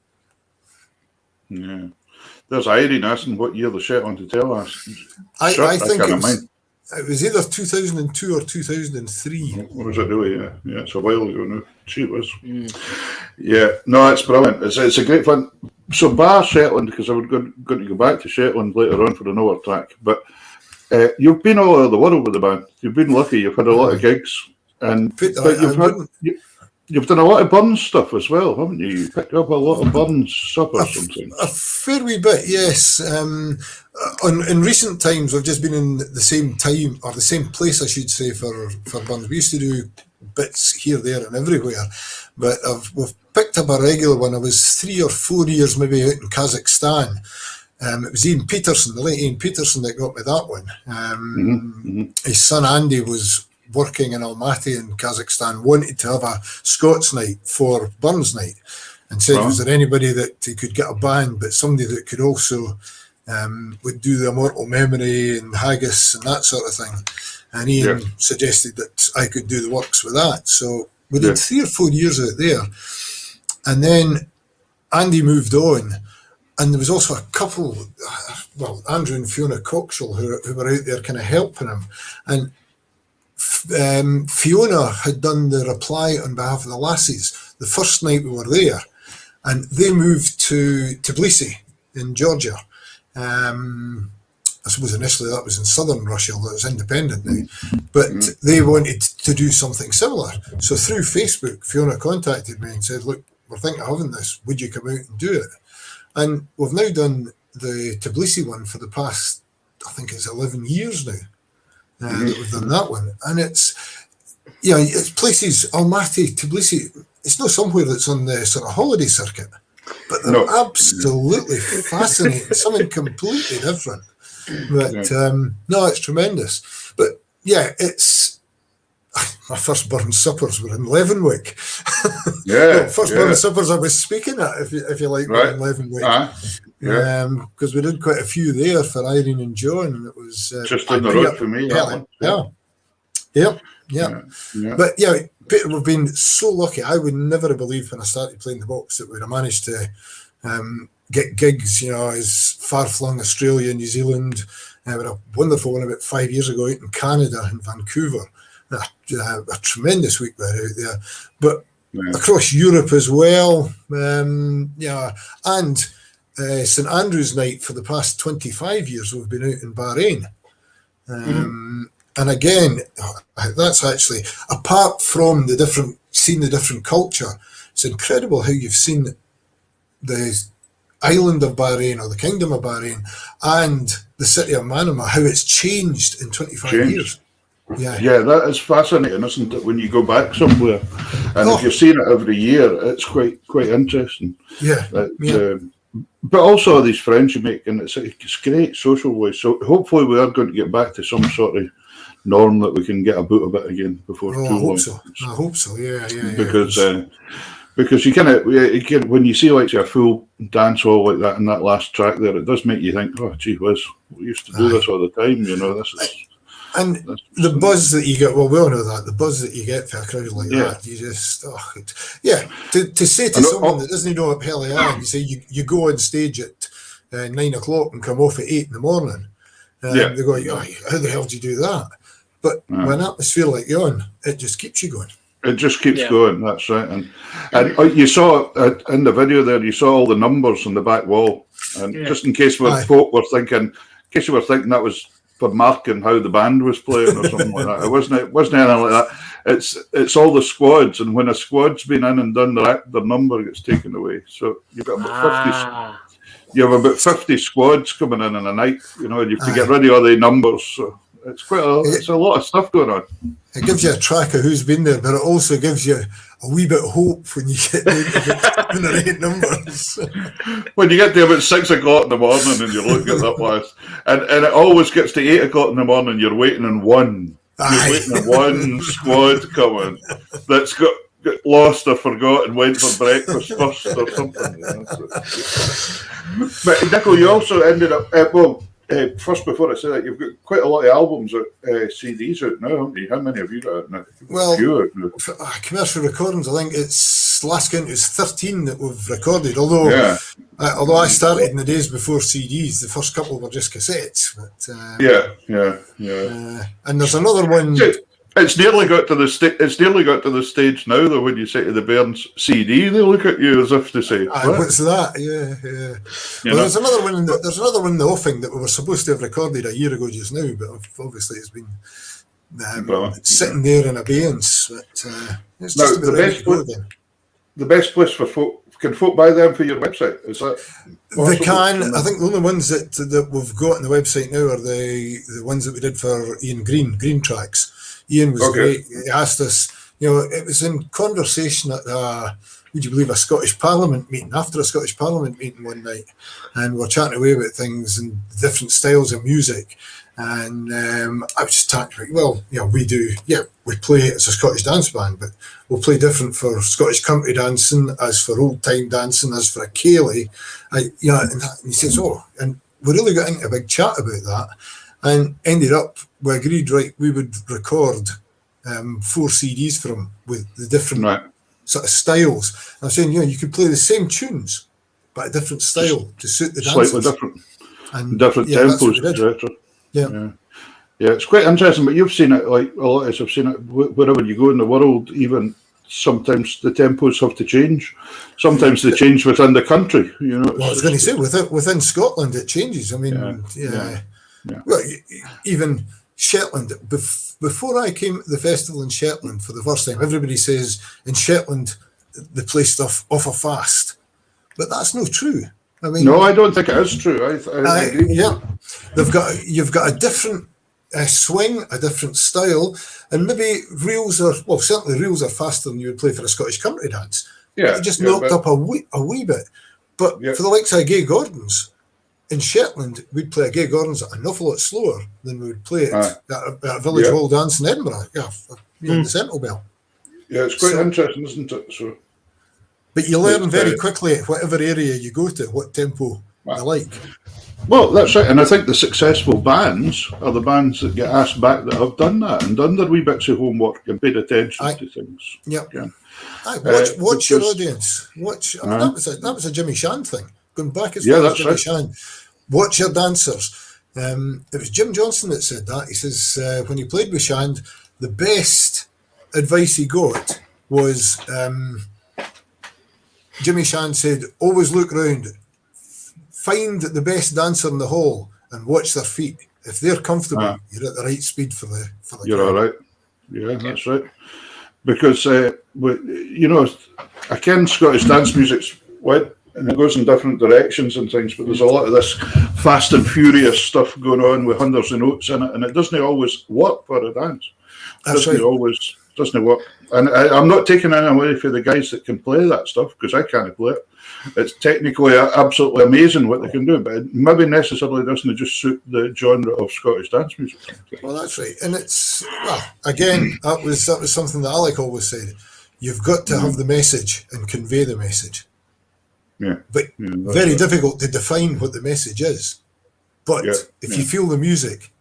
Yeah. There's Irene asking what year the Shetland Hotel asked. I think it was either 2002 or 2003. Was it really? Yeah, it's a while ago now. Gee, it was. Yeah, no, it's brilliant. It's a great fun. So bar Shetland, because I was going to go back to Shetland later on for another track, but you've been all over the world with the band. You've been lucky. You've had a lot of gigs, and you've done a lot of Burns stuff as well, haven't you? You picked up a lot of Burns suppers something. A fair wee bit, yes. In recent times, I've just been in the same time, or the same place, I should say, for Burns. We used to do bits here, there, and everywhere, but we've picked up a regular one. I was 3 or 4 years maybe out in Kazakhstan. It was Ian Peterson, the late Ian Peterson, that got me that one. His son Andy was working in Almaty in Kazakhstan, wanted to have a Scots night for Burns night, and said, was there anybody that he could get a band, but somebody that could also would do the Immortal Memory and Haggis and that sort of thing. And Ian suggested that I could do the works with that. So we did 3 or 4 years out there. And then Andy moved on. And there was also a couple, Andrew and Fiona Coxall, who were out there kind of helping him. And Fiona had done the reply on behalf of the Lassies the first night we were there. And they moved to Tbilisi in Georgia. I suppose initially that was in southern Russia, although it's independent now. But they wanted to do something similar. So through Facebook, Fiona contacted me and said, look, we're thinking of having this. Would you come out and do it? And we've now done the Tbilisi one for the past, I think it's 11 years now that we've done that one. And it's places, Almaty, Tbilisi, it's not somewhere that's on the sort of holiday circuit, but they're absolutely fascinating, something completely different. But it's tremendous. But yeah, it's my first Burns suppers were in Leavenwick. First Burns suppers I was speaking at, if you like, were in Leavenwick. Because we did quite a few there for Irene and John, and it was just down the road for me. But Peter, we've been so lucky. I would never have believed when I started playing the box that we'd have managed to get gigs, as far-flung Australia, New Zealand. We had a wonderful one about 5 years ago out in Canada, in Vancouver. A tremendous week there out there. But across Europe as well. And St Andrew's night for the past 25 years, we've been out in Bahrain. And again, that's actually, apart from seeing the different culture, it's incredible how you've seen the island of Bahrain, or the kingdom of Bahrain, and the city of Manama, how it's changed in 25 years. Yeah, that is fascinating, isn't it, when you go back somewhere? And if you're seeing it every year, it's quite interesting. But also these friends you make, and it's great social-wise. So hopefully we are going to get back to some sort of norm that we can get a boot of it again before too long. I hope so. Because you kind of, when you see like a full dance hall like that in that last track there, it does make you think, oh, gee whiz, we used to do this all the time, this is And the buzz that you get, well, we all know that, the buzz that you get for a crowd like that, you just, to say to someone that doesn't know what hell they are, you say you go on stage at 9 o'clock and come off at 8 in the morning, they go, how the hell do you do that? But when atmosphere like you're on, it just keeps you going. It just keeps going, that's right. And you saw in the video there, you saw all the numbers on the back wall. And just in case folk were thinking, that was for marking how the band was playing or something like that. It wasn't anything like that. It's all the squads, and when a squad's been in and done their number gets taken away. So you've got about 50. You have about 50 squads coming in a night, and you have to get rid of all the numbers. So it's it's a lot of stuff going on. It gives you a track of who's been there, but it also gives you a wee bit of hope when you get in the right numbers. When you get to about 6 o'clock in the morning and you're looking at that list, and it always gets to 8 o'clock in the morning, you're waiting on one. You're waiting on one squad coming that's got lost or forgot and went for breakfast first or something. But Nicole, you also ended up first, before I say that, you've got quite a lot of albums, CDs out now, haven't you? How many have you got out now? Well, commercial recordings, I think it's last count is 13 that we've recorded. Although I started in the days before CDs, the first couple were just cassettes. But, and there's another one. It's nearly got to the stage now, though. When you say to the Bairns CD, they look at you as if to say, "What's that?" Yeah. Well, there's another one. There's another one in the offing that we were supposed to have recorded a year ago just now, but obviously it's been sitting there in abeyance. But it's just the best place for folk. Can folk buy them for your website? Is that possible? They can. I think the only ones that we've got on the website now are the ones that we did for Ian Green Tracks. Ian was great. He asked us, it was in conversation at would you believe, a Scottish Parliament meeting, after a Scottish Parliament meeting one night, and we're chatting away about things and different styles of music. And I was just talking about, we play as a Scottish dance band, but we'll play different for Scottish country dancing, as for old time dancing, as for a ceilidh. And he says, and we really got into a big chat about that, and ended up, we agreed, we would record 4 CDs for him with the different sort of styles. And I'm saying, you could play the same tunes, but a different style to suit the dancers. Slightly different. And different tempos, etc. Yeah, it's quite interesting, but you've seen it, like a lot of us have seen it wherever you go in the world. Even sometimes the tempos have to change. Sometimes they change within the country. Well, I was going to say, within Scotland it changes. I mean, well, even Shetland. Before I came to the festival in Shetland for the first time, everybody says in Shetland they play stuff off a fast, but that's not true. I mean, no, I don't think it is true. I agree. You've got a different swing, a different style, and maybe reels are certainly reels are faster than you would play for a Scottish country dance. Yeah, they just knocked up a wee bit. But for the likes of Gay Gordons in Shetland, we'd play a Gay Gordons an awful lot slower than we would play it at a village hall dance in Edinburgh. The Sentinel Bell. Yeah, it's quite interesting, isn't it? So. But you learn very quickly, whatever area you go to, what tempo you like. Well, that's right. And I think the successful bands are the bands that get asked back that have done that and done their wee bits of homework and paid attention to things. Yep. Watch your audience. That was a Jimmy Shand thing. Going back as far as Jimmy Shand. Watch your dancers. It was Jim Johnson that said that. He says when he played with Shand, the best advice he got was... Jimmy Shand said, always look round, find the best dancer in the hall and watch their feet. If they're comfortable, you're at the right speed for the You're all right. Yeah, that's right. Because, I ken Scottish dance music's went and it goes in different directions and things, but there's a lot of this fast and furious stuff going on with hundreds of notes in it, and it doesn't always work for a dance. Doesn't work. And I'm not taking any away for the guys that can play that stuff, because I can't play it. It's technically absolutely amazing what they can do, but it maybe necessarily doesn't just suit the genre of Scottish dance music. Well, that's right. And it's, again, that was something that Alec always said. You've got to have the message and convey the message. Yeah. But very difficult to define what the message is. But if you feel the music,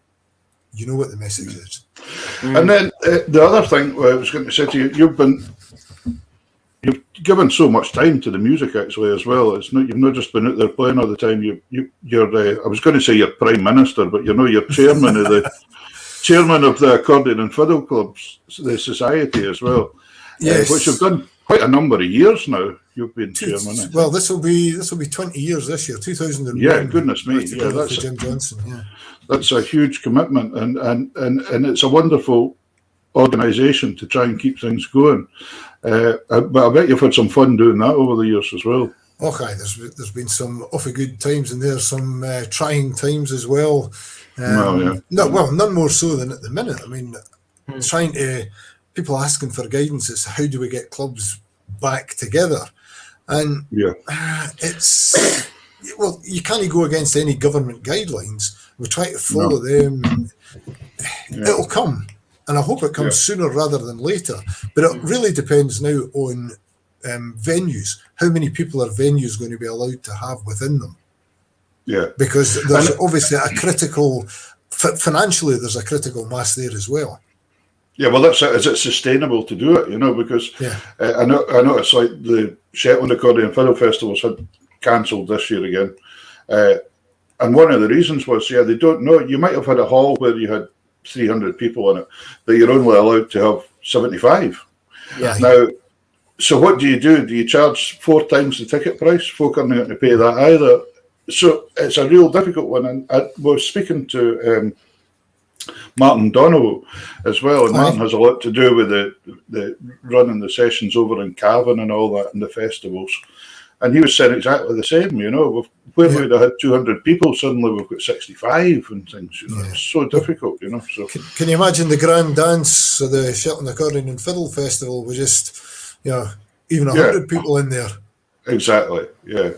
you know what the message is. And then the other thing I was going to say to you, you've given so much time to the music actually as well. It's not, you've not just been out there playing all the time. You're I was going to say you're Prime Minister, but you're chairman of the Accordion and Fiddle Clubs, the society as well. Yes. Which you've done quite a number of years now. You've been chairman. Well, this will be 20 years this year, 2001. Yeah, goodness me. Yeah, that's Jim Johnson. Yeah, that's a huge commitment, and it's a wonderful organisation to try and keep things going. But I bet you've had some fun doing that over the years as well. Okay, there's been some awfully good times, and there's some trying times as well. None more so than at the minute. I mean, people asking for guidance as to how do we get clubs back together, and it's you can't go against any government guidelines. We try to follow them. And it'll come, and I hope it comes sooner rather than later. But it really depends now on venues. How many people are venues going to be allowed to have within them? Yeah, because there's obviously a critical, financially, there's a critical mass there as well. Yeah, well, that's it. Is it sustainable to do it? Because I know it's like the Shetland Accordion Fiddle Festivals had cancelled this year again. And one of the reasons was, they don't know. You might have had a hall where you had 300 people in it, but you're only allowed to have 75. Yeah. Now, so what do you do? Do you charge 4 times the ticket price? Folk aren't going to pay that either. So it's a real difficult one. And I was speaking to Martin Donoghue as well, and Martin has a lot to do with the running the sessions over in Cavan and all that, and the festivals. And he was saying exactly the same. Where we'd have had 200 people, suddenly we've got 65 and things. It's so difficult. So can you imagine the grand dance of the Shetland Accordion and Fiddle Festival with just even 100 people in there? Exactly. Yeah.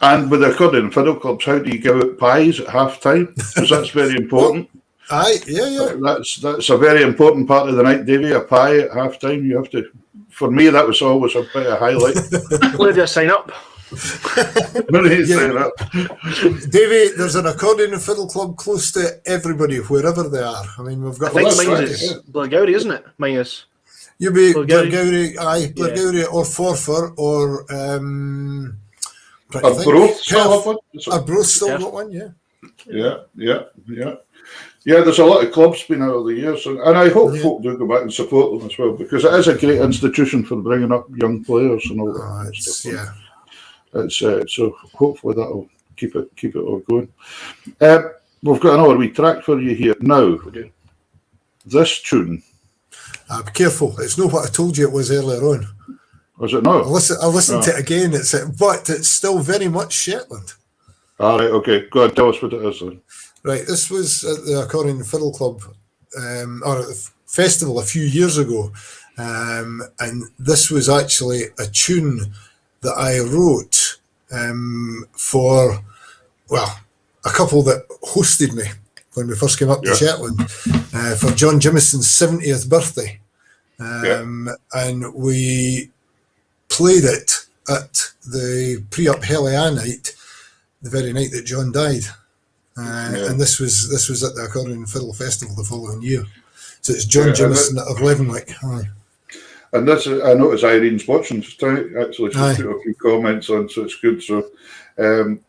And with the Accordion and Fiddle Clubs, how do you give out pies at half time? Because that's very important. That's a very important part of the night, Davy. A pie at half time. You have to. For me, that was always a bit of a highlight. Where do I sign up? Sign up? Davy, there's an Accordion and Fiddle Club close to everybody, wherever they are. I mean, we've got. I think mine is Blairgowrie, isn't it? Mine is. You'll be Blairgowrie or Forfar or Arbroath still got one, Yeah, there's a lot of clubs been out over the years, and I hope folk do go back and support them as well, because it is a great institution for bringing up young players and all that stuff. So hopefully that'll keep it all going. We've got another wee track for you here now. This tune. Be careful. It's not what I told you it was earlier on. Was it not? I listened to it again. But it's still very much Shetland. All right. Okay. Go on. Tell us what it is then. Right. This was at the Accordion and Fiddle Club, or at the festival a few years ago, and this was actually a tune that I wrote for a couple that hosted me when we first came up to Shetland for John Jimmison's 70th birthday. And we played it at the pre-up Heliah night, the very night that John died. And this was at the Accordion and Fiddle Festival the following year. So it's John Jimmison of Leavenwick. And this, I noticed Irene's watching tonight, actually. She's put a few comments on, so it's good. So, and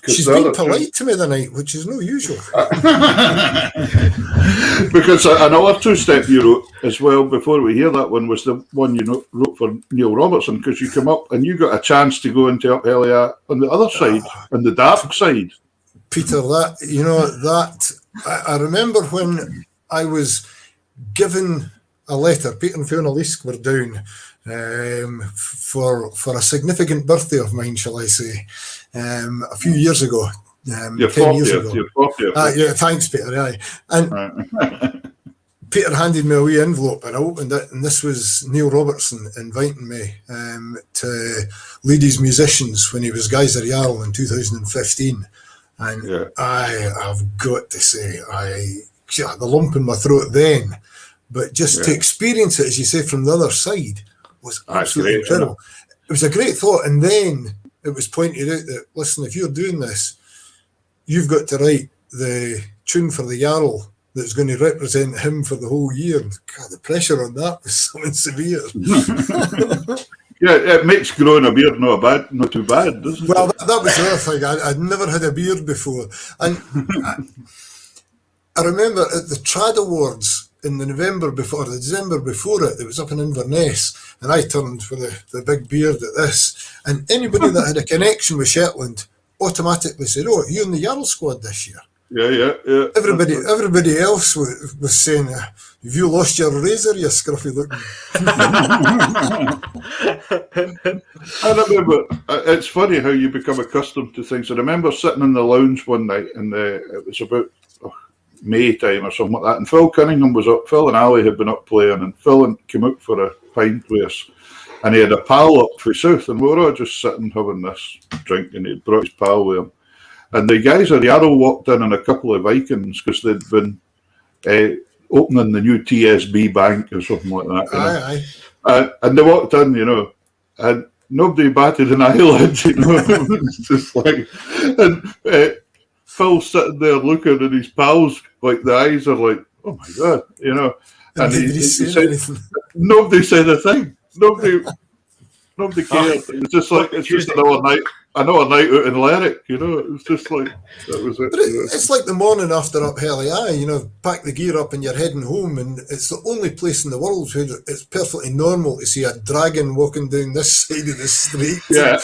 she's been polite to me tonight, which is no usual. Because another two-step you wrote as well, before we hear that one, was the one you wrote for Neil Robertson, because you come up and you got a chance to go into Up Heliah on the other side, on the dark side. Peter, I remember when I was given a letter. Peter and Fiona Leask were down for a significant birthday of mine, shall I say, a few years ago. 10 years ago. Your 40th. Thanks, Peter. And Peter handed me a wee envelope, and I opened it, and this was Neil Robertson inviting me to lead his musicians when he was Geyser Jarl in 2015. And I have got to say, the lump in my throat then, but just to experience it, as you say, from the other side was absolutely incredible. It was a great thought. And then it was pointed out that, listen, if you're doing this, you've got to write the tune for the Jarl that's going to represent him for the whole year. And God, the pressure on that was something severe. Yeah, it makes growing a beard not too bad, doesn't it? Well, that was the other thing. I'd never had a beard before. And I remember at the Trad Awards in the December before it was up in Inverness, and I turned for the big beard at this. And anybody that had a connection with Shetland automatically said, "Oh, you in the Yarl squad this year?" Yeah. Everybody else was saying, "Have you lost your razor, you scruffy looking?" I remember, it's funny how you become accustomed to things. I remember sitting in the lounge one night, and it was about May time or something like that, and Phil Cunningham was up. Phil and Ali had been up playing, and Phil came out for a pint with us, and he had a pal up for South, and we were all just sitting having this drink, and he'd brought his pal with him. And the guys at Yarrow walked in a couple of Vikings because they'd been opening the new TSB bank or something like that. And they walked in, and nobody batted an eyelid, It's just like, and Phil's sitting there looking, and his pals, like the eyes are like, "Oh my God," And he said, anything? Nobody said a thing. Nobody cared. It's just like another night out in Lerwick, It was just like that was it. But it's like the morning after up Helly Eye, pack the gear up and you're heading home, and it's the only place in the world where it's perfectly normal to see a dragon walking down this side of the street. Yeah.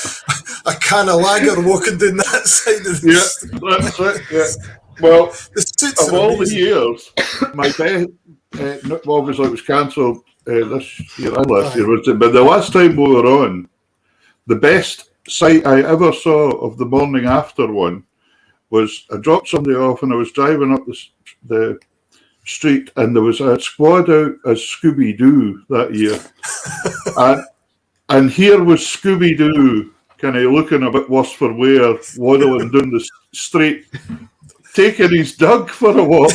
A can of lager walking down that side of the street. That's it. Yeah. Well, of all the amazing. years, my best, obviously it was cancelled this year and last year, but the last time we were on, the best sight I ever saw of the morning after one was I dropped somebody off and I was driving up the street, and there was a squad out as Scooby-Doo that year. and here was Scooby-Doo kind of looking a bit worse for wear, waddling down the street, taking his dog for a walk.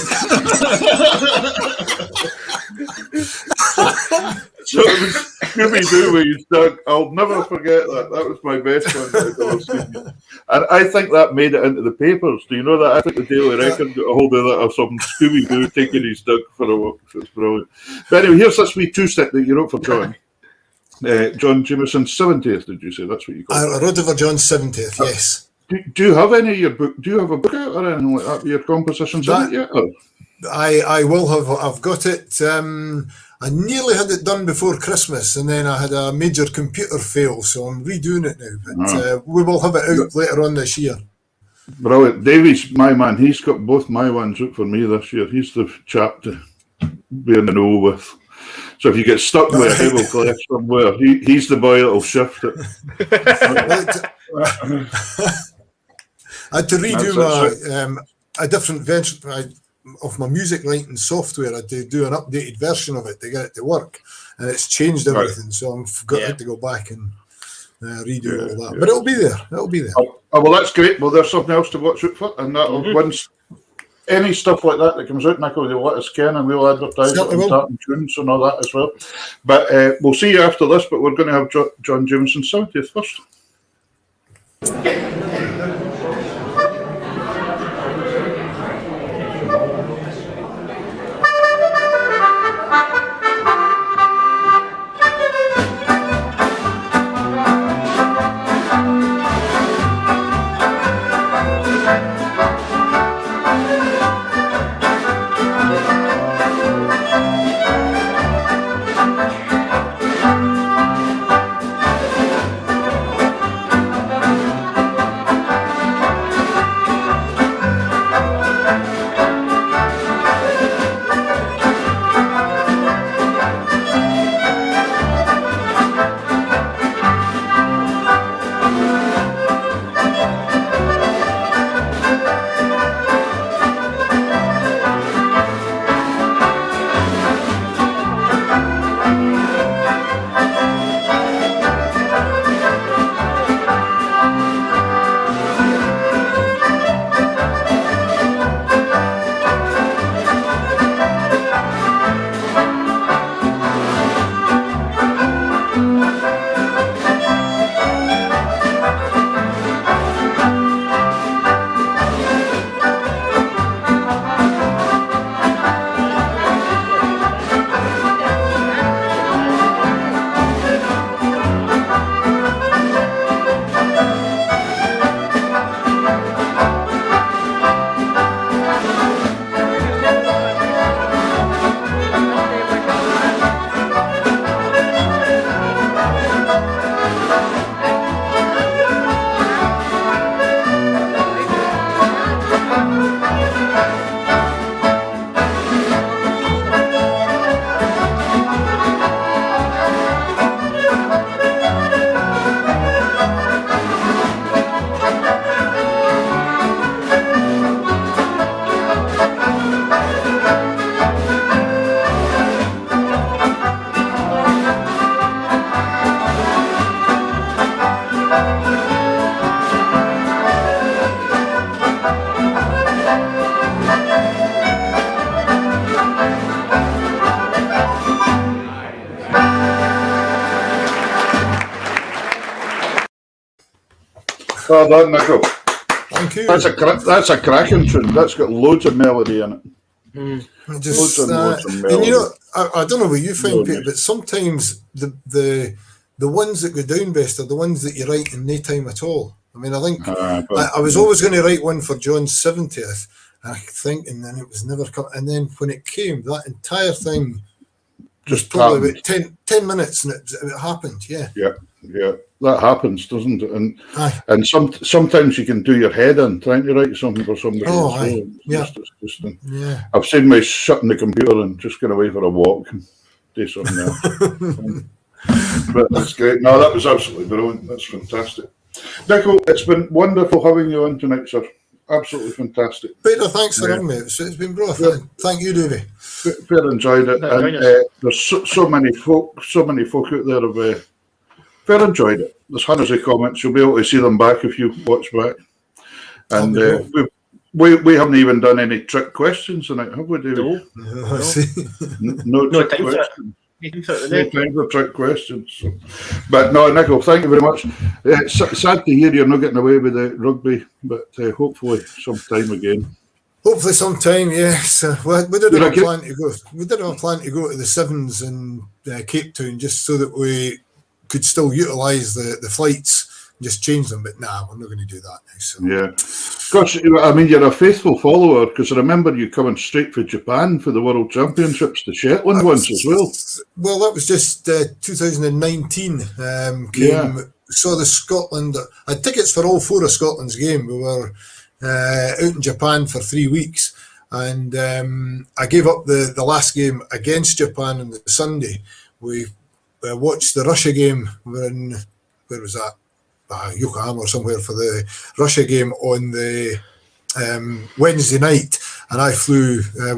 So it was Scooby-Doo with his dog. I'll never forget that. That was my best one I've ever seen. And I think that made it into the papers. Do you know that? I think the Daily Record got a hold of that, or something. Scooby-Doo taking his dog for a walk. So it's brilliant. But anyway, here's this wee two-step that you wrote for John. John Jameson's 70th, did you say? That's what you call it? I wrote it for John's 70th, yes. Do you have any of your book? Do you have a book out or anything like that? Your compositions in it yet? Or? I will have. I've got it. I nearly had it done before Christmas, and then I had a major computer fail, so I'm redoing it now. But we will have it out later on this year. Brilliant. Davey's my man. He's got both my ones out for me this year. He's the chap to be in the know with. So if you get stuck with a cable collect somewhere, he's the boy that'll shift it. I had to redo a different version of my music writing software. I had to do an updated version of it to get it to work, and it's changed everything. Right. So I've got to go back and redo all that. Yeah. But it'll be there. It'll be there. Oh, well, that's great. Well, there's something else to watch out for, and that'll once any stuff like that comes out, Nicole, you'll let us ken, and we'll advertise it and start tunes and all that as well. But we'll see you after this. But we're going to have John Jameson's 70th first. Well done, Nicole. Thank you. That's a cracking tune. That's got loads of melody in it. Just, loads of and melody. you know, I don't know what you find, Melody. Peter, but sometimes the ones that go down best are the ones that you write in no time at all. I mean, I think I was always going to write one for John's 70th, I think, and then it was never come. And then when it came, that entire thing Just probably happened. about 10 minutes, and it happened. Yeah. Yeah, that happens, doesn't it? Aye. And sometimes you can do your head in trying to write something for somebody Oh, else. aye. Yeah. Yeah. I've seen my shutting the computer and just going away for a walk and do something else. But that's great. No, that was absolutely brilliant. That's fantastic. Nicole, it's been wonderful having you on tonight, sir. Absolutely fantastic. Peter, thanks for having me. It's been brilliant. Yeah. Thank you, Davey. Fair enjoyed it. And there's so many folk out there have fair enjoyed it. There's hundreds of comments. You'll be able to see them back if you watch back. And we haven't even done any trick questions tonight, have we, Davey? No trick questions. No time for trick questions. So. But no, Nicole, thank you very much. It's sad to hear you're not getting away with the rugby, but hopefully sometime again. Hopefully sometime, yes. We did have a plan to go. We did have a plan to go to the Sevens in Cape Town just so that we could still utilise the flights and just change them. But nah, we're not going to do that now. So. Yeah. Gosh, I mean, you're a faithful follower because I remember you coming straight for Japan for the World Championships, the Shetland ones as well. Well, that was just 2019. Saw the Scotland. I had tickets for all 4 of Scotland's game. We were out in Japan for 3 weeks, and I gave up the last game against Japan on the Sunday. We watched the Russia game. We were in, where was that? Yokohama or somewhere for the Russia game on the Wednesday night, and we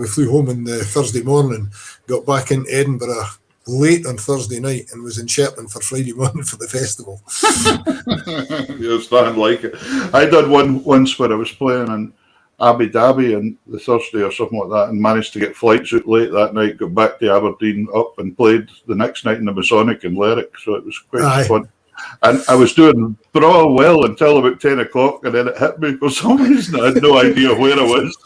flew home on the Thursday morning, got back into Edinburgh late on Thursday night and was in Shetland for Friday morning for the festival. It's nothing like it. I did one once where I was playing in Abu Dhabi on the Thursday or something like that and managed to get flights out late that night, got back to Aberdeen up and played the next night in the Masonic in Lerwick, so it was quite fun. And I was doing well until about 10 o'clock, and then it hit me for some reason. I had no idea where I was.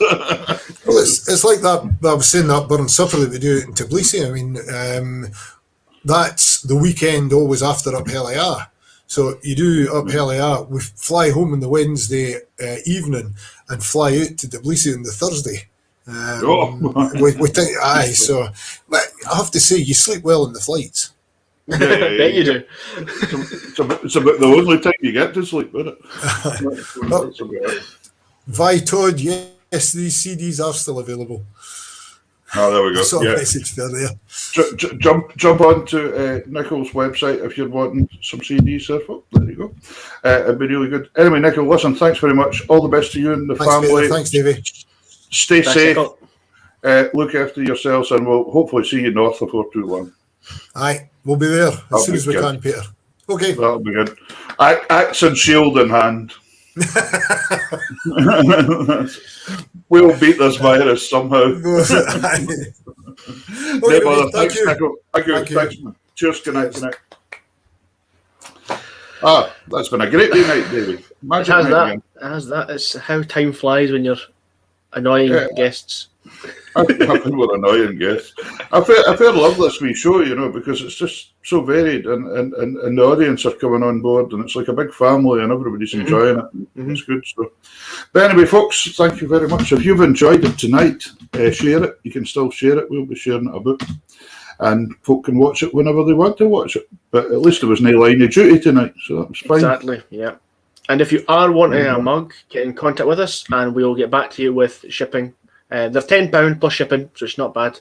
Well, it's like that. I was saying that burn supper that we do in Tbilisi. I mean, that's the weekend always after Up Heliah. So you do Up Heliah, we fly home on the Wednesday evening and fly out to Tbilisi on the Thursday. So but I have to say, you sleep well in the flights. I bet you do. It's about the only time you get to sleep, isn't it? Vi Todd, yes, these CDs are still available. Oh, there we go. I saw a message there. Jump on to Nicole's website if you're wanting some CDs, sir. There you go. It'd be really good. Anyway, Nicole, listen, thanks very much. All the best to you and the family. Peter. Thanks, Davey. Stay safe. Look after yourselves, and we'll hopefully see you north before too long. Aye, we'll be there as soon as we can, Peter. Okay. That'll be good. Axe and shield in hand. We'll beat this virus somehow. Okay, thanks, Nicole. Thank you. Thanks, man. Cheers. Good night. That's been a great night, David. It has that. It's how time flies when you're annoying guests. I think we're annoying guests. I fair love this wee show, you know, because it's just so varied and the audience are coming on board and it's like a big family and everybody's enjoying it. It's good. So, but anyway, folks, thank you very much. If you've enjoyed it tonight, share it. You can still share it. We'll be sharing it about. And folk can watch it whenever they want to watch it. But at least there was no line of duty tonight, so that was fine. Exactly, yeah. And if you are wanting a mug, get in contact with us and we'll get back to you with shipping. They're £10 plus shipping, so it's not bad.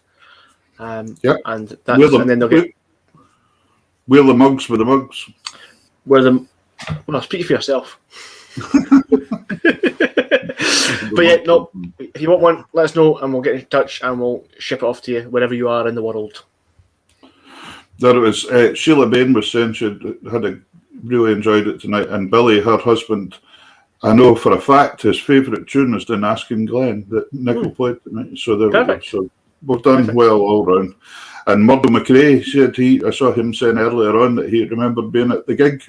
And then they'll get. We're the mugs with the mugs. Well, speak for yourself. But yeah, no. If you want one, let us know, and we'll get in touch, and we'll ship it off to you wherever you are in the world. There it was. Sheila Bain was saying she really enjoyed it tonight, and Billy, her husband. I know for a fact his favourite tune is the Asking Glen that Nicole played tonight. So there we go. So we've done well all round. And Murdo McRae said I saw him saying earlier on that he remembered being at the gig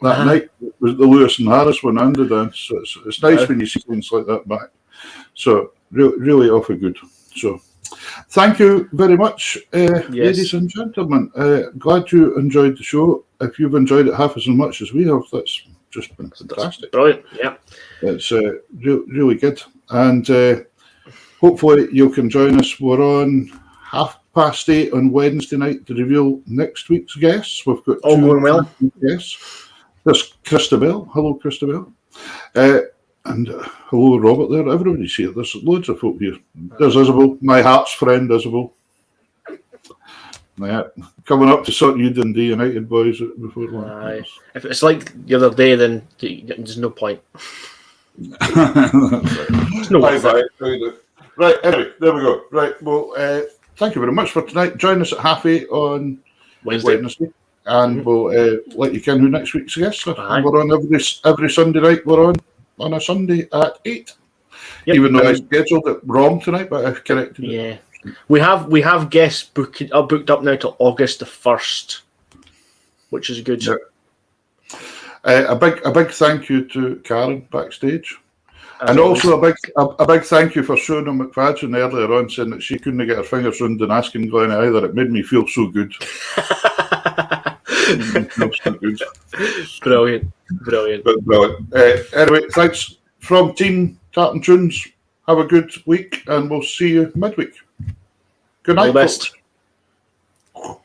that night was the Lewis and Harris one and the dance. So it's nice when you see things like that back. So really awful good. So thank you very much, ladies and gentlemen. Glad you enjoyed the show. If you've enjoyed it half as much as we have, that's just been fantastic. Brilliant, yeah. It's really good. And hopefully you can join us. We're on 8:30 on Wednesday night to reveal next week's guests. We've got all going well. Guests. There's Christabel. Hello, Christabel. And hello, Robert there. Everybody's here. There's loads of folk here. There's Isabel, my heart's friend, Isabel. Yeah, coming up to sort you Dundee United boys before one. Aye. If it's like the other day, then there's no point. No bye. Right, anyway, there we go. Right, well, thank you very much for tonight. Join us at 8:30 on Wednesday. And we'll let you ken who next week's guests are. And we're on every Sunday night. We're on a Sunday at 8. Yep. Even though I scheduled it wrong tonight, but I've corrected it. Yeah. We have guests booked up now till August the 1st, which is good. Yeah. A big thank you to Karen backstage, and also a big thank you for Shona McFadden earlier on saying that she couldn't get her fingers round and asking Glenn either. It made me feel so good. Brilliant. Anyway, thanks from Team Tartan Tunes. Have a good week, and we'll see you midweek. Good night, all the best. Folks.